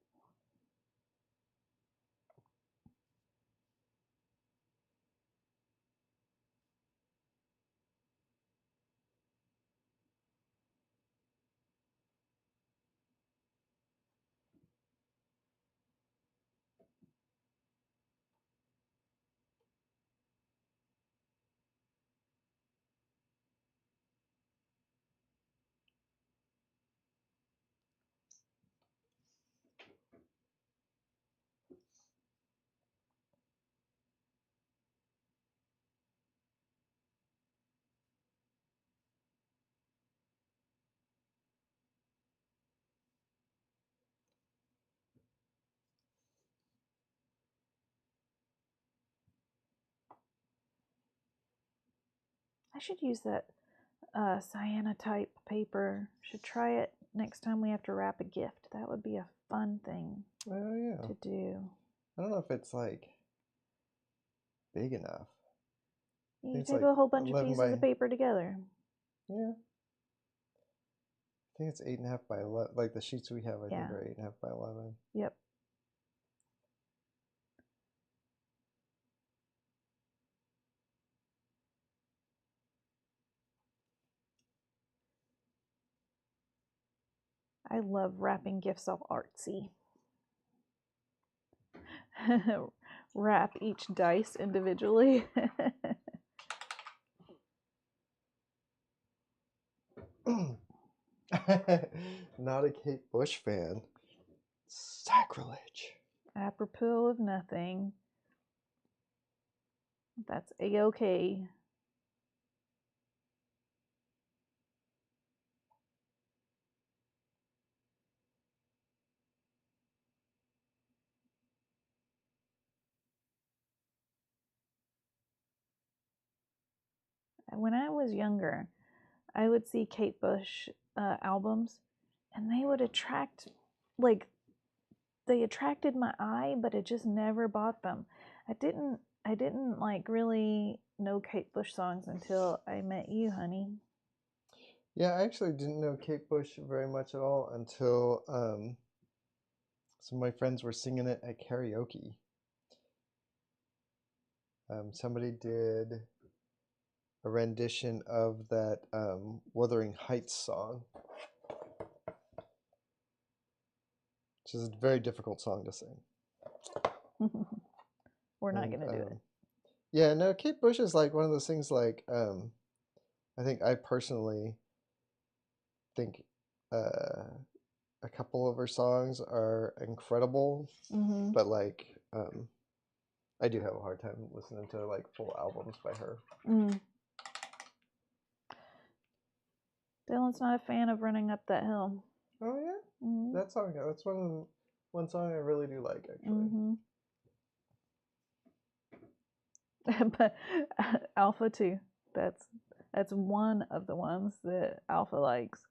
I should use that cyanotype paper. Should try it next time we have to wrap a gift. That would be a fun thing to do.
I don't know if it's like big enough.
You tape a whole bunch of pieces of paper together.
Yeah. I think it's 8.5 by 11. Like the sheets we have, I think are 8.5 by 11.
Yep. I love wrapping gifts all artsy. Wrap each dice individually.
Not a Kate Bush fan. Sacrilege.
Apropos of nothing. That's a-okay. When I was younger, I would see Kate Bush albums, and they would attract, like, they attracted my eye, but I just never bought them. I didn't like really know Kate Bush songs until I met you, honey.
Yeah, I actually didn't know Kate Bush very much at all until some of my friends were singing it at karaoke. Somebody did a rendition of that Wuthering Heights song, which is a very difficult song to sing.
We're not going to do it.
Yeah, no, Kate Bush is like one of those things like, I think I personally think a couple of her songs are incredible, but like, I do have a hard time listening to like full albums by her.
Dylan's not a fan of Running Up That Hill.
Oh yeah, that song. That's one song I really do like actually.
But Alpha too. That's one of the ones that Alpha likes.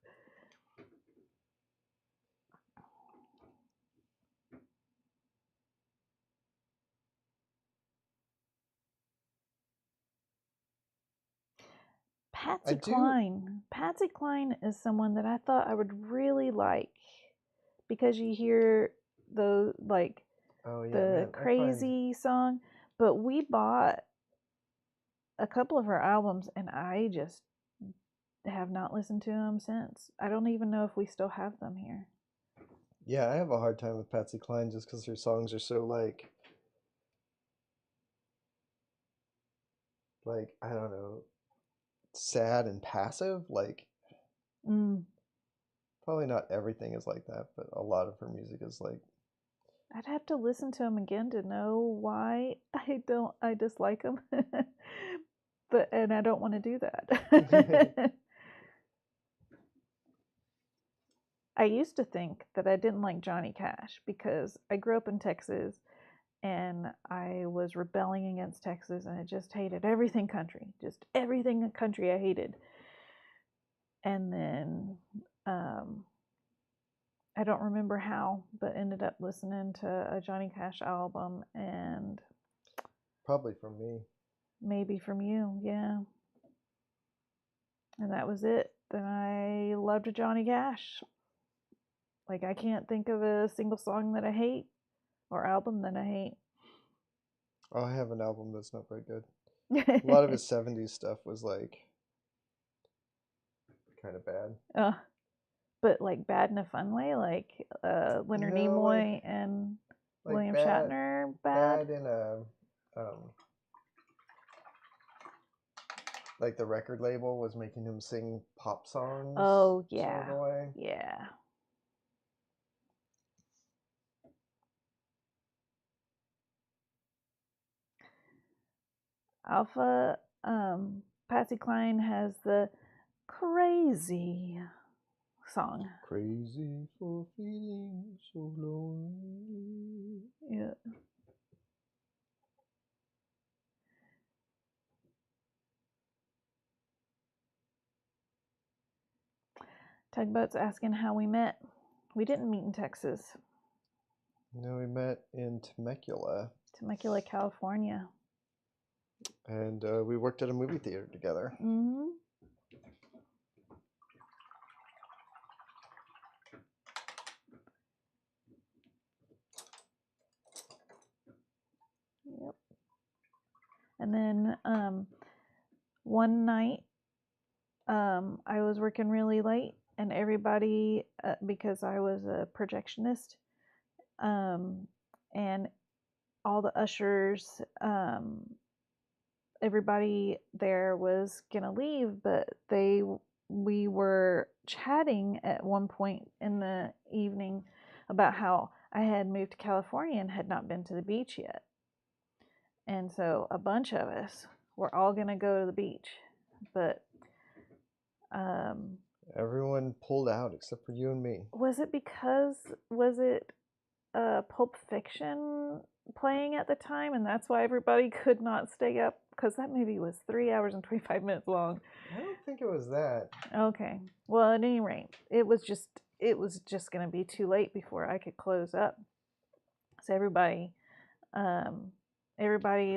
Patsy Cline. Patsy Cline is someone that I thought I would really like because you hear the like the crazy song, but we bought a couple of her albums and I just have not listened to them since. I don't even know if we still have them here.
Yeah, I have a hard time with Patsy Cline just because her songs are so like I don't know, sad and passive. Like probably not everything is like that, but a lot of her music is like
I'd have to listen to them again to know why I dislike them. And I don't want to do that. I used to think that I didn't like Johnny Cash because I grew up in Texas and I was rebelling against Texas and I just hated everything country. Just everything country I hated. And then I don't remember how, but ended up listening to a Johnny Cash album, and
probably from me.
Maybe from you, yeah. And that was it. Then I loved Johnny Cash. Like, I can't think of a single song that I hate or album that I hate.
Oh, I have an album that's not very good. A lot of his 70s stuff was like kind of bad.
But like bad in a fun way, like Leonard Nimoy and William Shatner bad?
Bad in a like the record label was making him sing pop songs.
Oh yeah.
Sort of a way.
Yeah. Alpha, Patsy Cline has the Crazy song.
Crazy for feeling so lonely.
Yeah. Tugboat's asking how we met. We didn't meet in Texas.
No, we met in Temecula.
Temecula, California.
And we worked at a movie theater together.
Mm-hmm. Yep. And then one night I was working really late, and everybody, because I was a projectionist, and all the ushers, everybody there was gonna leave, but we were chatting at one point in the evening about how I had moved to California and had not been to the beach yet. And so a bunch of us were all gonna go to the beach, but
everyone pulled out except for you and me.
Was it Pulp Fiction playing at the time, and that's why everybody could not stay up? Because that movie was 3 hours and 25 minutes long.
I don't think it was that.
Okay. Well, at any rate, it was just going to be too late before I could close up. So everybody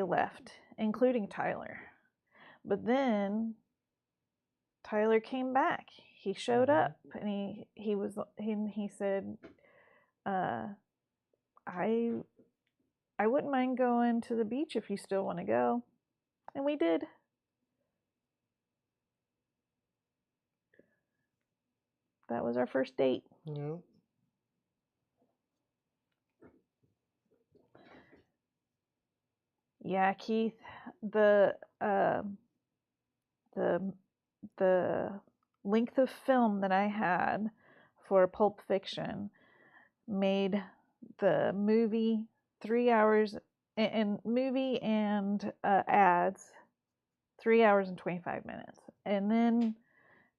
left, including Tyler. But then Tyler came back. He showed up, and he said, I wouldn't mind going to the beach if you still want to go. And we did. That was our first date.
Yeah.
Yeah, Keith, the length of film that I had for Pulp Fiction made the movie 3 hours, and movie and ads 3 hours and 25 minutes. And then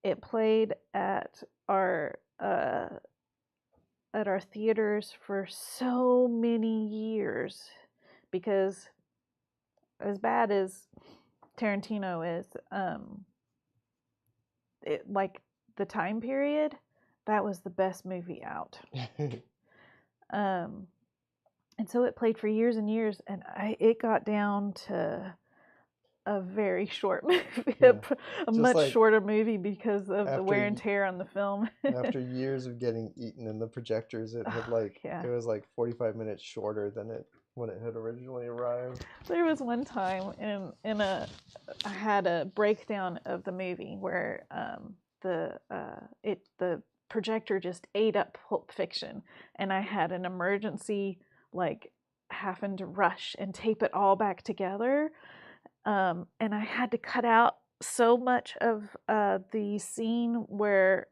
it played at our theaters for so many years, because as bad as Tarantino is, like the time period, that was the best movie out. And so it played for years and years, and it got down to a very short movie, yeah. a much like shorter movie because of the wear and tear on the film.
After years of getting eaten in the projectors, it had it was like 45 minutes shorter than when it had originally arrived.
There was one time I had a breakdown of the movie where the projector just ate up Pulp Fiction, and I had an emergency, like having to rush and tape it all back together. And I had to cut out so much of the scene where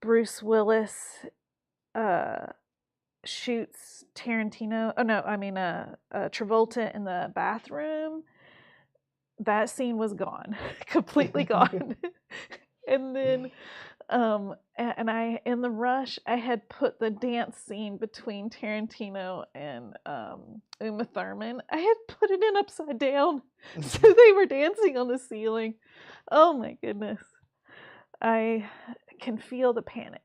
Bruce Willis shoots Tarantino. Oh no, I mean Travolta in the bathroom. That scene was gone, completely gone. And then, and I, in the rush, I had put the dance scene between Tarantino and Uma Thurman. I had put it in upside down, so they were dancing on the ceiling. Oh my goodness, I can feel the panic.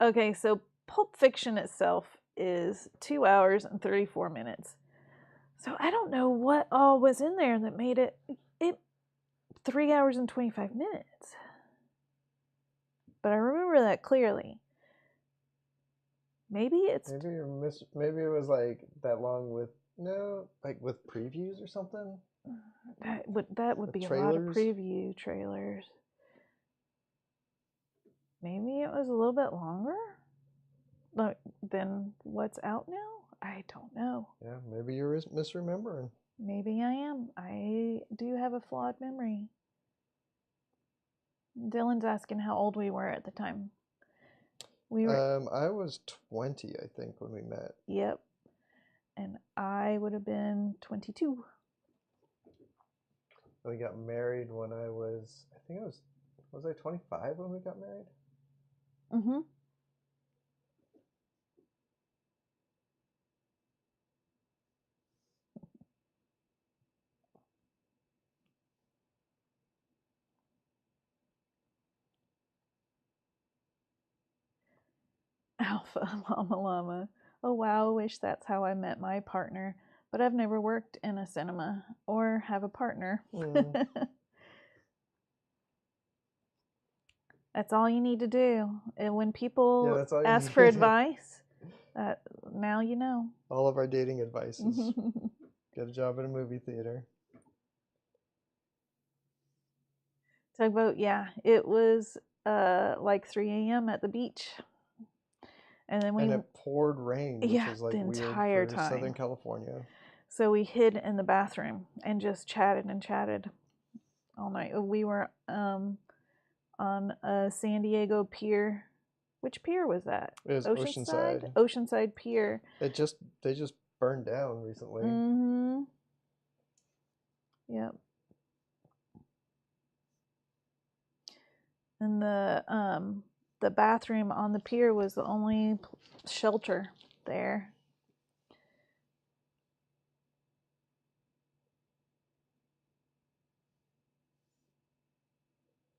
Okay, so Pulp Fiction itself is 2 hours and 34 minutes. So I don't know what all was in there that made it 3 hours and 25 minutes. But I remember that clearly. Maybe it
was like that long with like with previews or something.
That would be trailers? A lot of preview trailers. Maybe it was a little bit longer than what's out now. I don't know.
Yeah, maybe you're misremembering.
Maybe I am. I do have a flawed memory. Dylan's asking how old we were at the time. We were.
I was 20, I think, when we met.
Yep. And I would have been 22.
We got married when I was, I think I was I 25 when we got married?
Mm-hmm. Alpha Llama Llama. Oh wow, wish that's how I met my partner. But I've never worked in a cinema or have a partner. That's all you need to do. And when people ask for advice, now you know.
All of our dating advice is get a job at a movie theater.
Tugboat, yeah. It was like 3 a.m. at the beach. And then
it poured rain, which is like
the entire
weird for
time.
Southern California.
So we hid in the bathroom and just chatted and chatted all night. We were on a San Diego pier. Which pier was that?
It was Oceanside.
Oceanside Pier.
They just burned down recently.
Mm-hmm. Yep. And the bathroom on the pier was the only shelter there.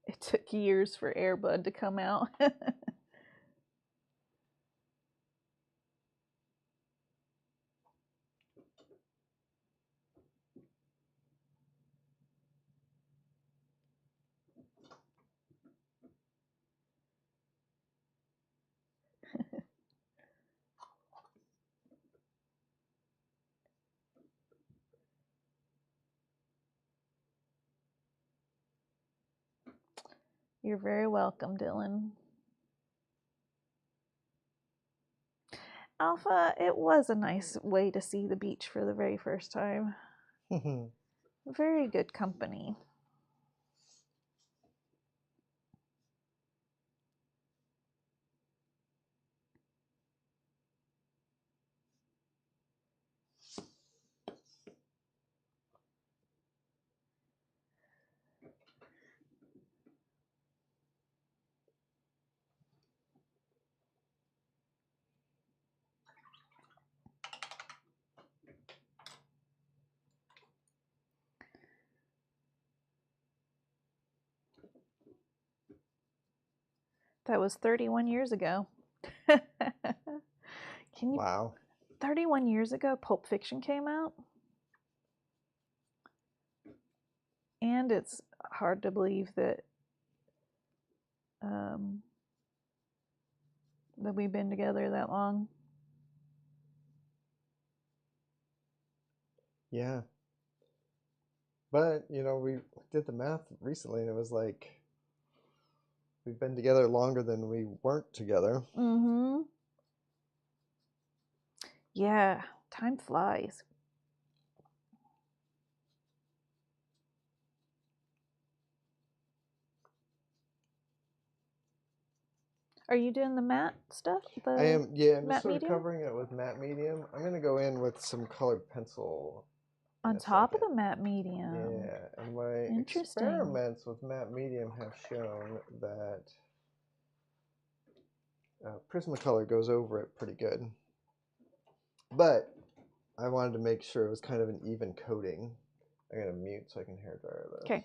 It took years for Air Bud to come out. You're very welcome, Dylan. Alpha, it was a nice way to see the beach for the very first time. Very good company. That was 31 years ago.
Wow.
31 years ago, Pulp Fiction came out? And it's hard to believe that that we've been together that long.
Yeah. But, we did the math recently and it was like we've been together longer than we weren't together.
Mm-hmm. Yeah. time flies. Are you doing the matte stuff?
I am, yeah, I'm just
matte
sort of
medium?
covering it with matte medium. I'm going to go in with some colored pencil.
On top of the matte medium.
Yeah, and my
Interesting.
experiments with matte medium have shown that Prismacolor goes over it pretty good. But I wanted to make sure it was kind of an even coating. I'm going to mute so I can hairdryer this.
Okay.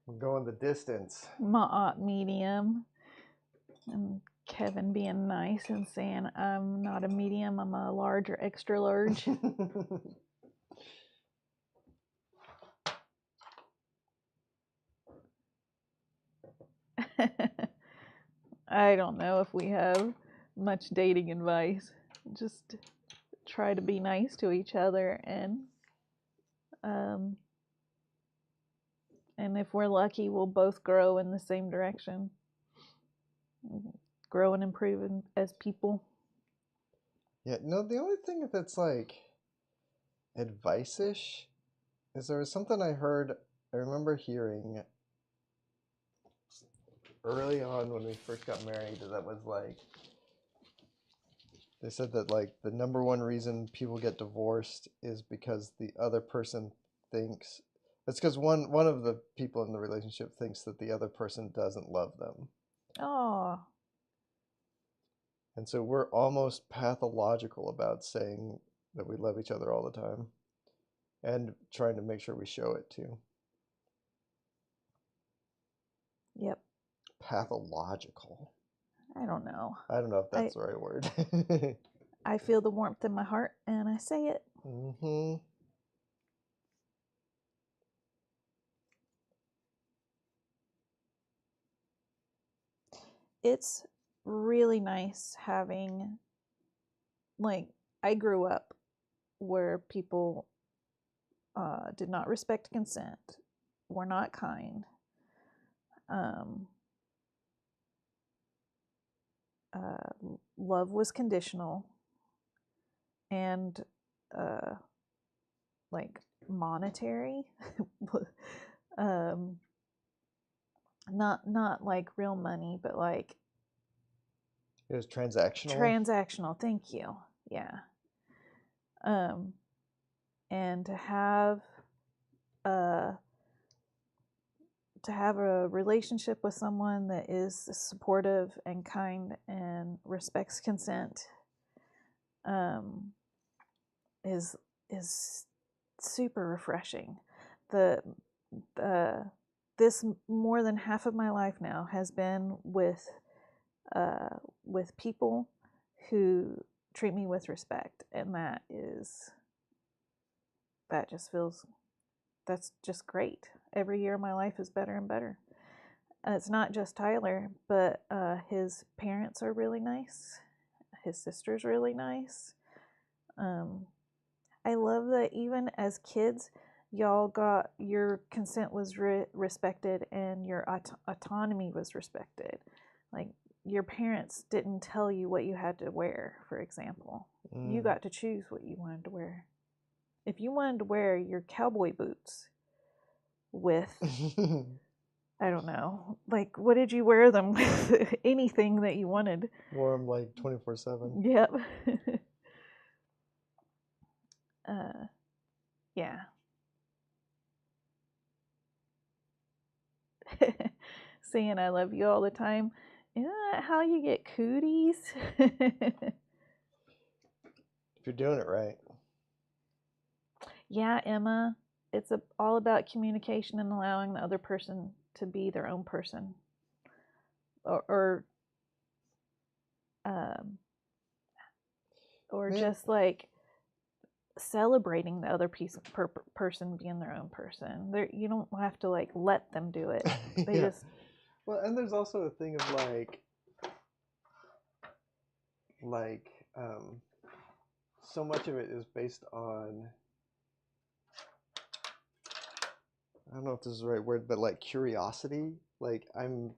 We're going the distance.
Matte medium. And Kevin being nice and saying, I'm not a medium, I'm a large or extra large. I don't know if we have much dating advice. Just try to be nice to each other, and if we're lucky, we'll both grow in the same direction. Grow and improve as people.
Yeah, no, the only thing that's like advice-ish is there was something I remember hearing early on when we first got married that was like, they said that like the number one reason people get divorced is because the other person thinks, it's because one of the people in the relationship thinks that the other person doesn't love them.
Oh.
And so we're almost pathological about saying that we love each other all the time and trying to make sure we show it too.
Yep.
Pathological.
I don't know.
I don't know if that's the right word.
I feel the warmth in my heart and I say it.
Mm-hmm.
It's really nice having, like, I grew up where people did not respect consent, were not kind, love was conditional, and like monetary. Not like real money, but like
It was transactional.
Transactional, thank you. Yeah. And to have a relationship with someone that is supportive and kind and respects consent is super refreshing. This more than half of my life now has been with people who treat me with respect, and that's just great. Every year my life is better and better. It's not just Tyler, but his parents are really nice. His sister's really nice. I love that even as kids, y'all got your consent was respected and your autonomy was respected. Like, your parents didn't tell you what you had to wear, for example. You got to choose what you wanted to wear. If you wanted to wear your cowboy boots with, I don't know, like, what did you wear them with? Anything that you wanted.
Wore them like 24/7.
Yep. Yeah. Saying I love you all the time. Isn't that how you get cooties?
If you're doing it right.
Yeah, Emma. It's all about communication and allowing the other person to be their own person. Or
Man.
just like celebrating the other person being their own person. You don't have to like let them do it. They
Yeah.
just
Well, and there's also a thing of so much of it is based on, I don't know if this is the right word, but like curiosity. Like I'm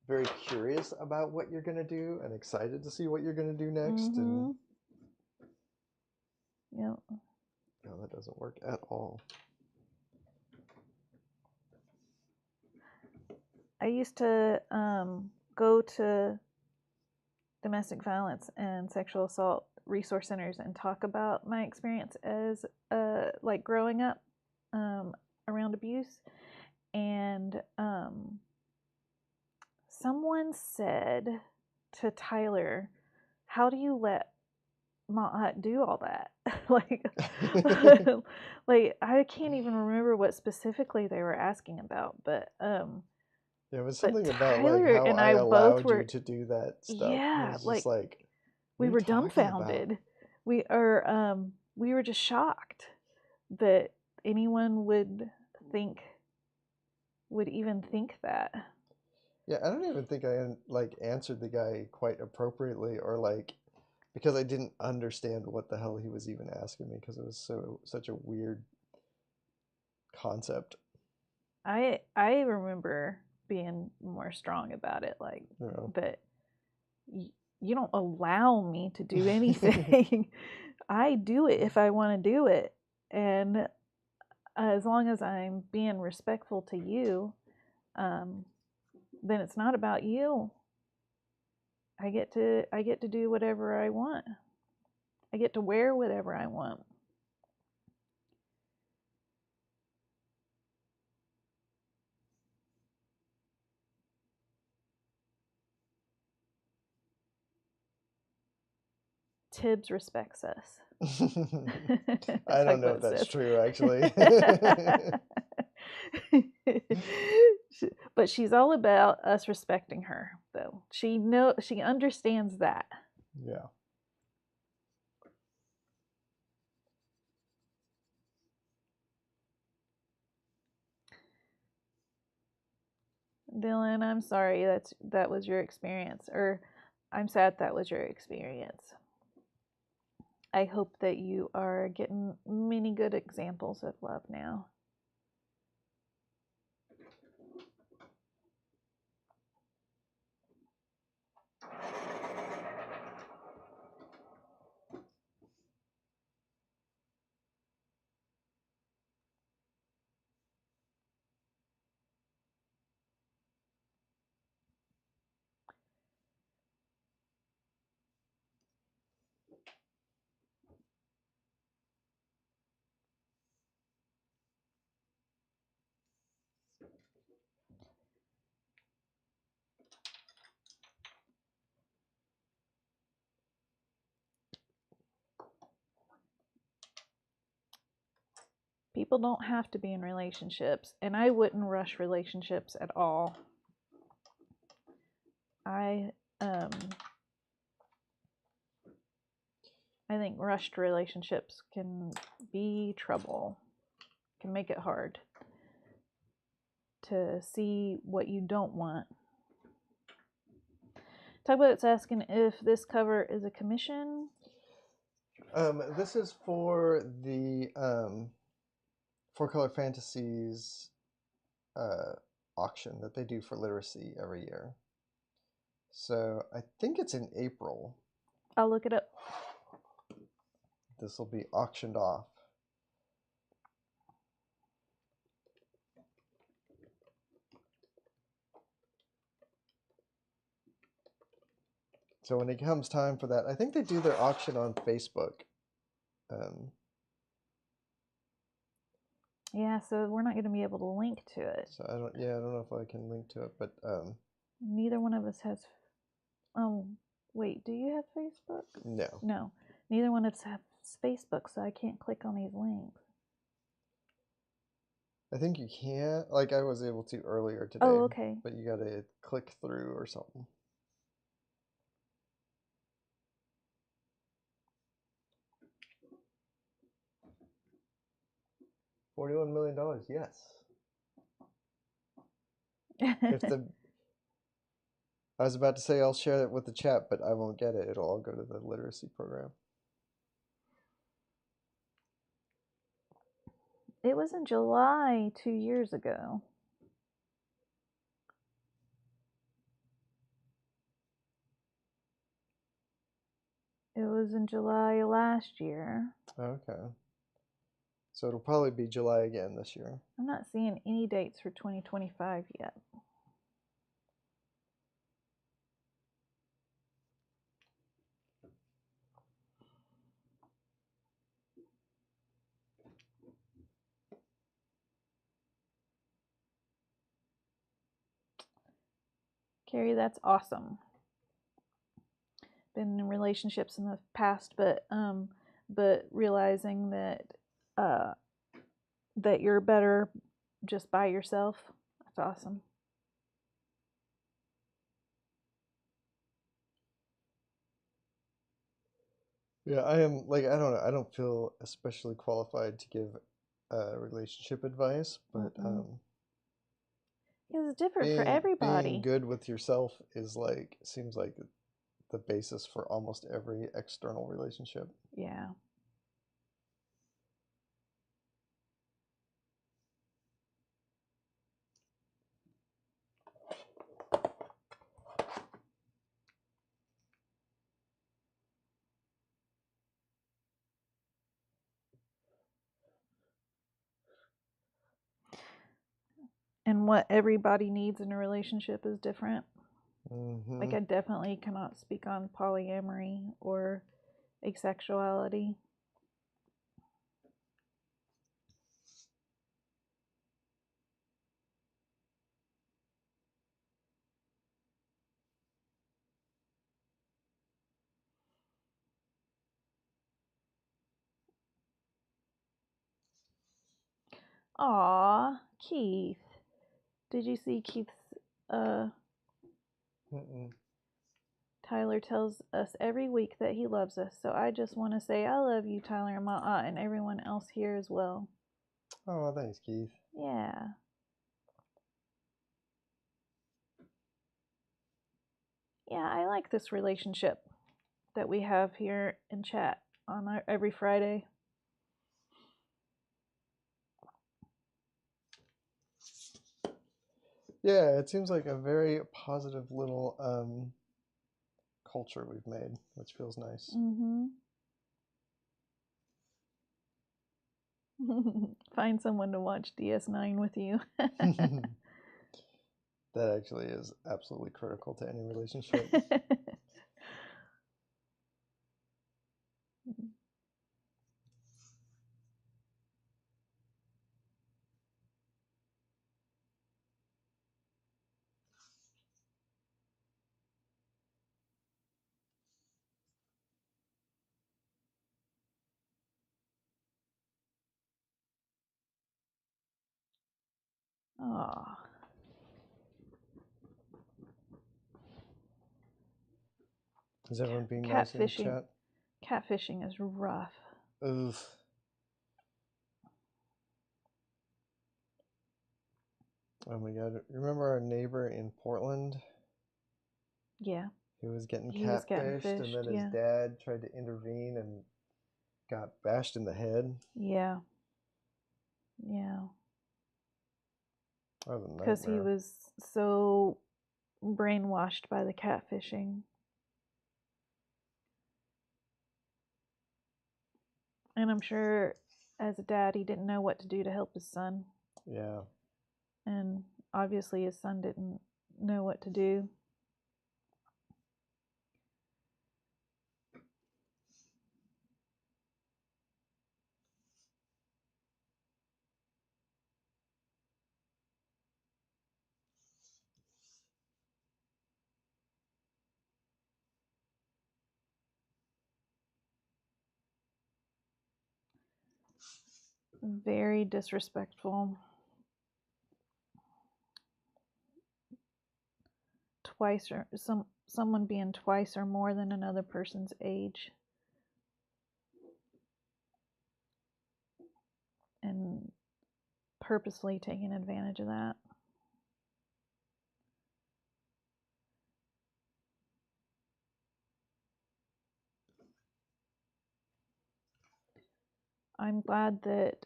very curious about what you're gonna do and excited to see what you're gonna do next. And
Yep.
no, that doesn't work at all.
I used to go to domestic violence and sexual assault resource centers and talk about my experience as like growing up around abuse. And someone said to Tyler, how do you let Ma do all that? like like I can't even remember what specifically they were asking about, but
There was something about
Tyler
like how
and
I
I both
allowed
were,
you to do that stuff.
yeah,
It was just like
we were dumbfounded. We were just shocked that anyone would even think that.
Yeah, I don't even think I like answered the guy quite appropriately, or like because I didn't understand what the hell he was even asking me, because it was such a weird concept.
I remember being more strong about it, like that you don't allow me to do anything. I do it if I want to do it, and as long as I'm being respectful to you, then it's not about you. I get to do whatever I want. I get to wear whatever I want. Tibbs respects us.
I don't know if that's true, actually.
But she's all about us respecting her, though. She understands that.
Yeah.
Dylan, I'm sorry that was your experience, or I'm sad that was your experience. I hope that you are getting many good examples of love now. People don't have to be in relationships, and I wouldn't rush relationships at all. I think rushed relationships can be trouble, can make it hard to see what you don't want. Tugboat's asking if this cover is a commission.
This is for the 4-Color Fantasies auction that they do for literacy every year. So I think it's in April.
I'll look it up.
This will be auctioned off. So when it comes time for that, I think they do their auction on Facebook.
Yeah, so we're not going to be able to link to it.
So I don't know if I can link to it, but
Neither one of us has. Oh, wait, do you have Facebook?
no.
No, neither one of us has Facebook, so I can't click on these links.
I think you can't. Like I was able to earlier today.
Oh, okay.
But you gotta click through or something. $41 million, yes. If the I was about to say I'll share it with the chat, but I won't get it. It'll all go to the literacy program.
It was in July 2 years ago. It was in July last year.
Okay. So it'll probably be July again this year.
I'm not seeing any dates for 2025 yet. Carrie, that's awesome. Been in relationships in the past, but realizing that that you're better just by yourself. That's awesome.
Yeah, I am like I don't know. I don't feel especially qualified to give relationship advice, but
it's different for
being
everybody.
good with yourself is like seems like the basis for almost every external relationship.
Yeah. And what everybody needs in a relationship is different.
Mm-hmm.
Like I definitely cannot speak on polyamory or asexuality. Aw, Keith. Did you see Keith's Tyler tells us every week that he loves us, so I just want to say I love you, Tyler, and my aunt, and everyone else here as well.
Oh, thanks, Keith.
Yeah. Yeah, I like this relationship that we have here in chat on every Friday.
Yeah, it seems like a very positive little culture we've made, which feels nice.
Mm-hmm. Find someone to watch DS9 with you.
That actually is absolutely critical to any relationship.
Aw.
Is everyone being nice in the chat?
Catfishing is rough.
Oof. Oh my god. Remember our neighbor in Portland?
Yeah.
He was getting
He was getting
catfished, and then
fished,
his
yeah.
dad tried to intervene and got bashed in the head.
Yeah. Yeah.
That was a
Because he
nightmare.
was so brainwashed by the catfishing. And I'm sure as a dad, he didn't know what to do to help his son.
Yeah.
And obviously, his son didn't know what to do. Very disrespectful. Twice or someone being twice or more than another person's age. And purposely taking advantage of that. I'm glad that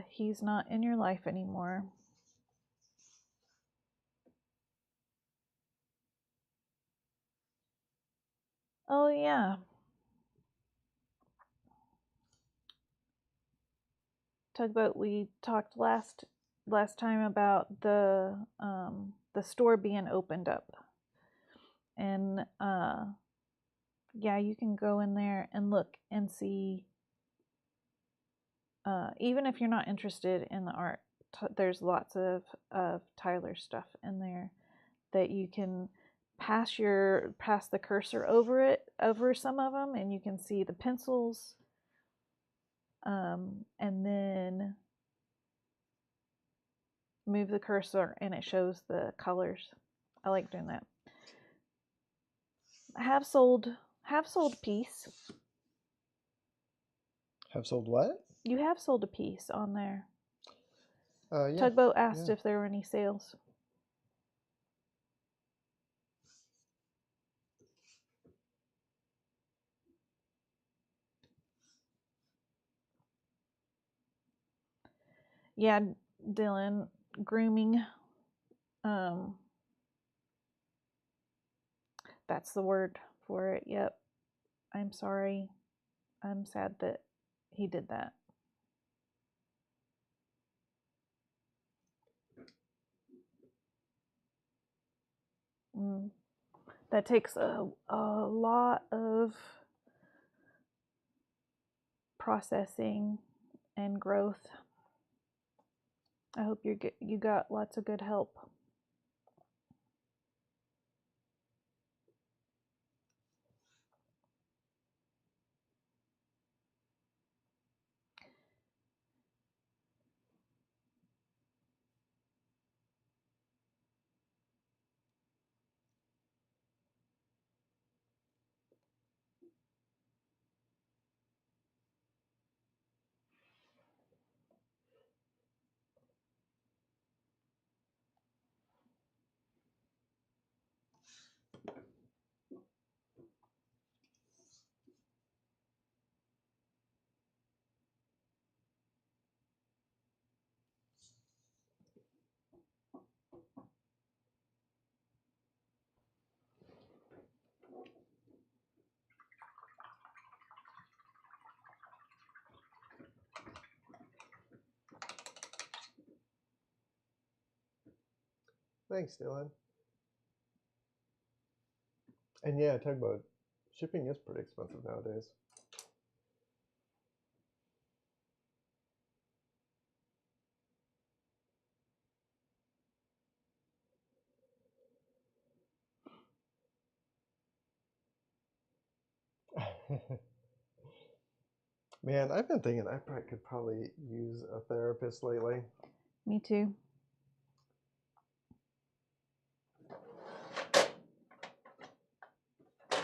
he's not in your life anymore. Oh yeah. Tugboat, we talked last time about the store being opened up. And yeah, you can go in there and look and see, even if you're not interested in the art, there's lots of Tyler's stuff in there that you can pass the cursor over some of them, and you can see the pencils, and then move the cursor and it shows the colors. I like doing that. Have sold a piece.
Have sold what?
You have sold a piece on there.
Yeah.
Tugboat asked if there were any sales. Yeah, Dylan, grooming. That's the word for it. Yep. I'm sorry. I'm sad that he did that. That takes a lot of processing and growth. I hope you got lots of good help.
Thanks, Dylan. And yeah, Tugboat, shipping is pretty expensive nowadays. Man, I've been thinking I could probably use a therapist lately.
Me too.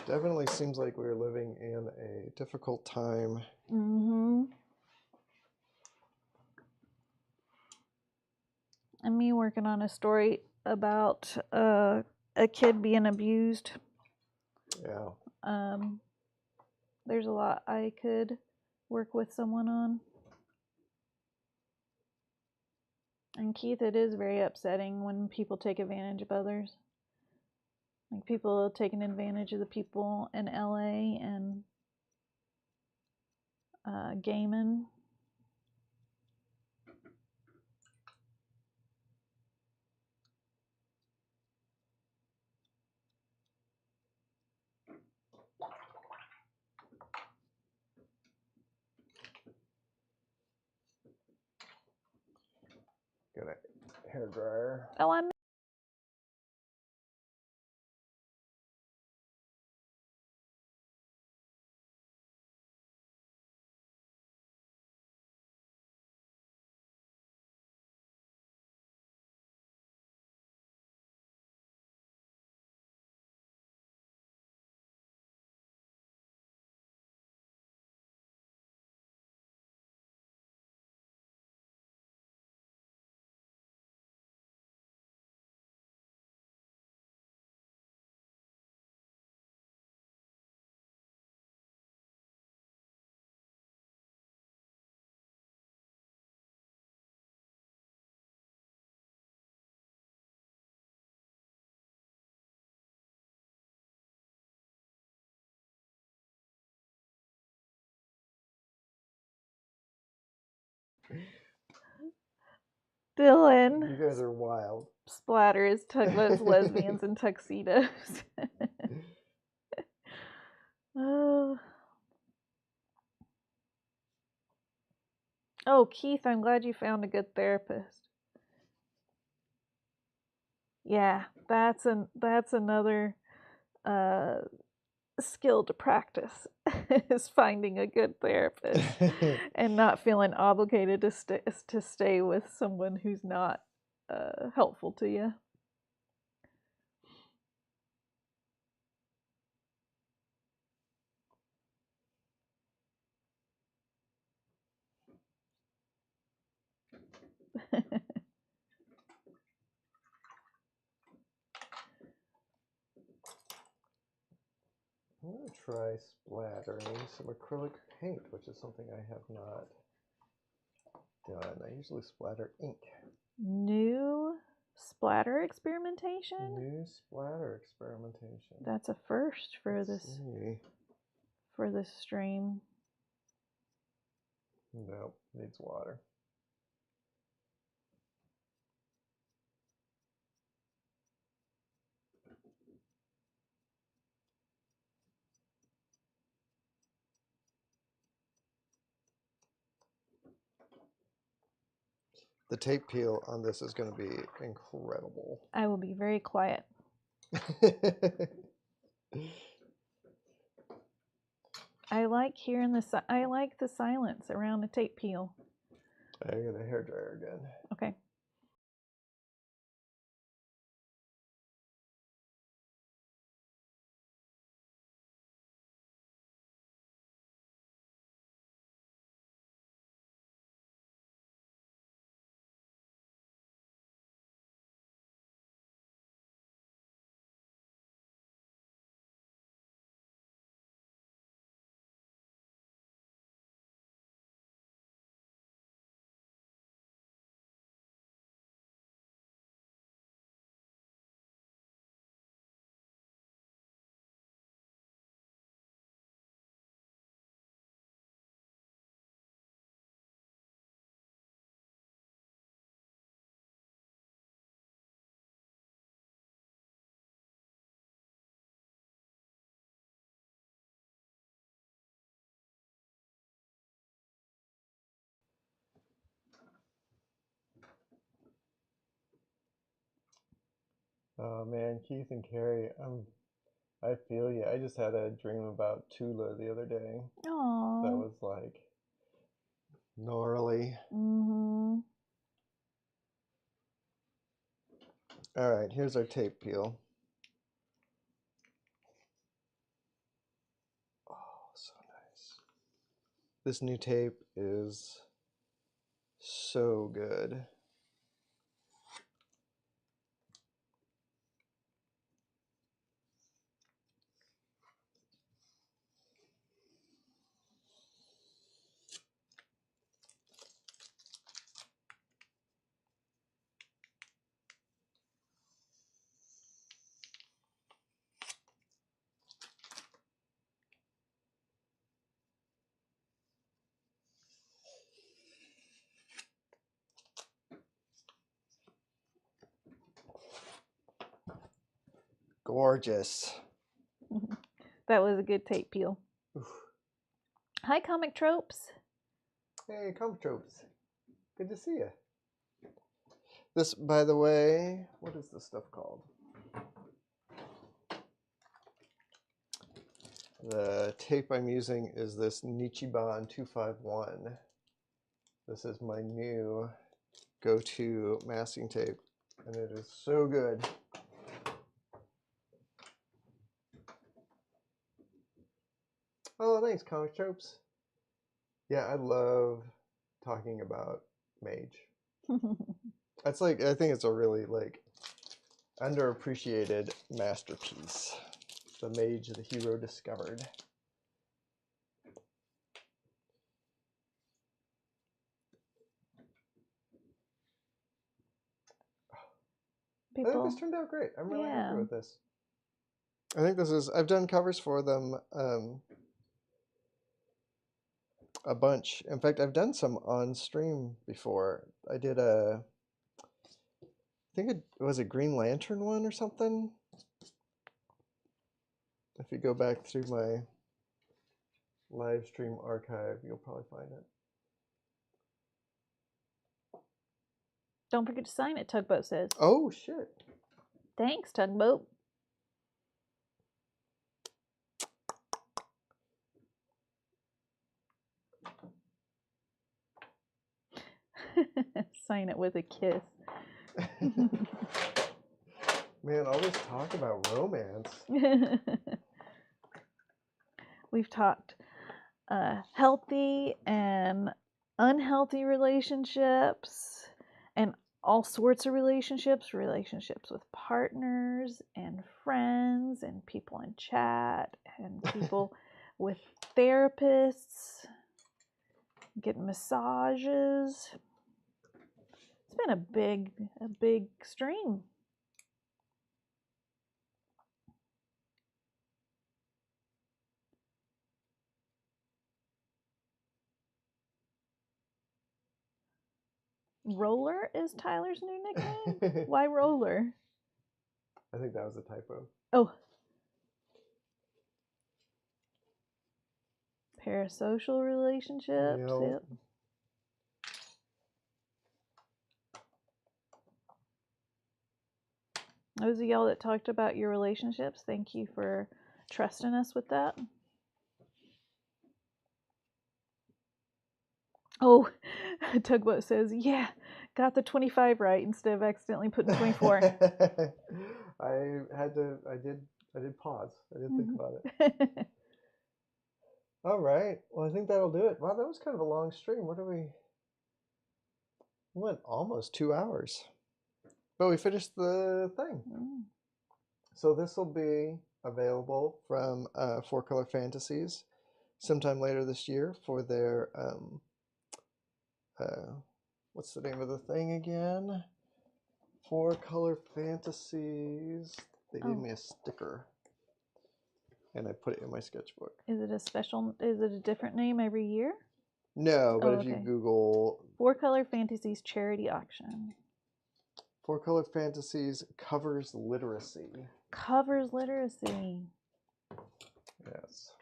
Definitely seems like we're living in a difficult time.
Mm-hmm. And me working on a story about a kid being abused.
Yeah.
There's a lot I could work with someone on. And Keith, it is very upsetting when people take advantage of others. Like people taking advantage of the people in LA and gaming.
Got a hair dryer.
Oh, I'm Dylan.
You guys are wild.
Splatter is tugboats, lesbians, and tuxedos. Oh. Oh, Keith, I'm glad you found a good therapist. Yeah, that's another skill to practice is finding a good therapist and not feeling obligated to stay with someone who's not helpful to you.
I'm going to try splattering some acrylic paint, which is something I have not done. I usually splatter ink.
New splatter experimentation?
New splatter experimentation.
That's a first for
Let's see.
for this stream.
Nope, needs water. The tape peel on this is going to be incredible.
I will be very quiet. I like hearing I like the silence around the tape peel.
I got a hairdryer again.
Okay.
Oh man, Keith and Carrie, I feel you. I just had a dream about Tula the other day.
Aww.
That was like gnarly.
Mm-hmm.
All right, here's our tape peel. Oh, so nice. This new tape is so good. Gorgeous.
That was a good tape peel.
Oof.
Hi, Comic Tropes.
Hey, Comic Tropes. Good to see you. This, by the way, what is this stuff called? The tape I'm using is this Nichiban 251. This is my new go-to masking tape, and it is so good. Oh, thanks, Comic Tropes. Yeah, I love talking about Mage. That's like, I think it's a really like underappreciated masterpiece. The Mage, the hero discovered. I think this turned out great. I'm really happy with this. I think this is, I've done covers for them a bunch. In fact, I've done some on stream before. I did a think it was a Green Lantern one or something. If you go back through my live stream archive, you'll probably find it.
Don't forget to sign it, Tugboat says.
Oh, shit.
Thanks, Tugboat. Sign it with a kiss.
Man, all this talk about romance.
We've talked healthy and unhealthy relationships and all sorts of relationships with partners and friends and people in chat and people with therapists, getting massages. It's been a big stream. Roller is Tyler's new nickname? Why Roller?
I think that was a typo.
Oh. Parasocial relationships. Yep. Those of y'all that talked about your relationships, thank you for trusting us with that. Oh, Tugboat says, yeah, got the 25 right instead of accidentally putting 24.
I did pause. I did think about it. All right. Well, I think that'll do it. Wow, that was kind of a long stream. We went almost 2 hours. But we finished the thing. So this will be available from 4-Color Fantasies sometime later this year for their what's the name of the thing again? 4-Color Fantasies. They gave me a sticker, and I put it in my sketchbook.
Is it a different name every year?
No, but if you Google
4-Color Fantasies charity auction.
4-Color Fantasies covers literacy.
Covers literacy.
Yes.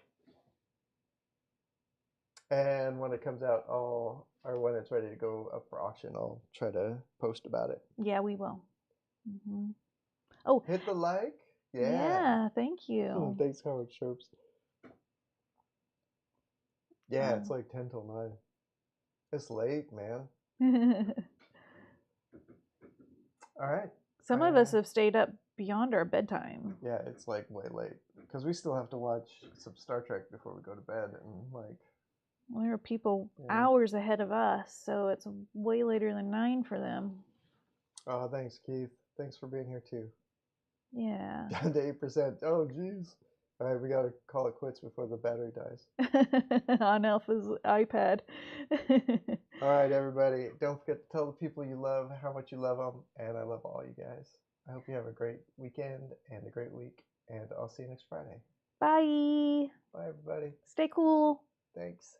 And when it comes out, or when it's ready to go up for auction, I'll try to post about it.
Yeah, we will. Oh,
hit the like.
Yeah, thank you.
Thanks, Howard Sharps. Yeah, it's like 10 till 9. It's late, man. All right.
Some of us have stayed up beyond our bedtime.
Yeah, it's like way late because we still have to watch some Star Trek before we go to bed, and like.
Well, there are people hours ahead of us, so it's way later than 9 for them.
Oh, thanks, Keith. Thanks for being here too.
Yeah.
Down to 8%. Oh, jeez. All right, we gotta call it quits before the battery dies.
On Alpha's iPad.
All right, everybody. Don't forget to tell the people you love how much you love them, and I love all you guys. I hope you have a great weekend and a great week, and I'll see you next Friday.
Bye.
Bye, everybody.
Stay cool.
Thanks.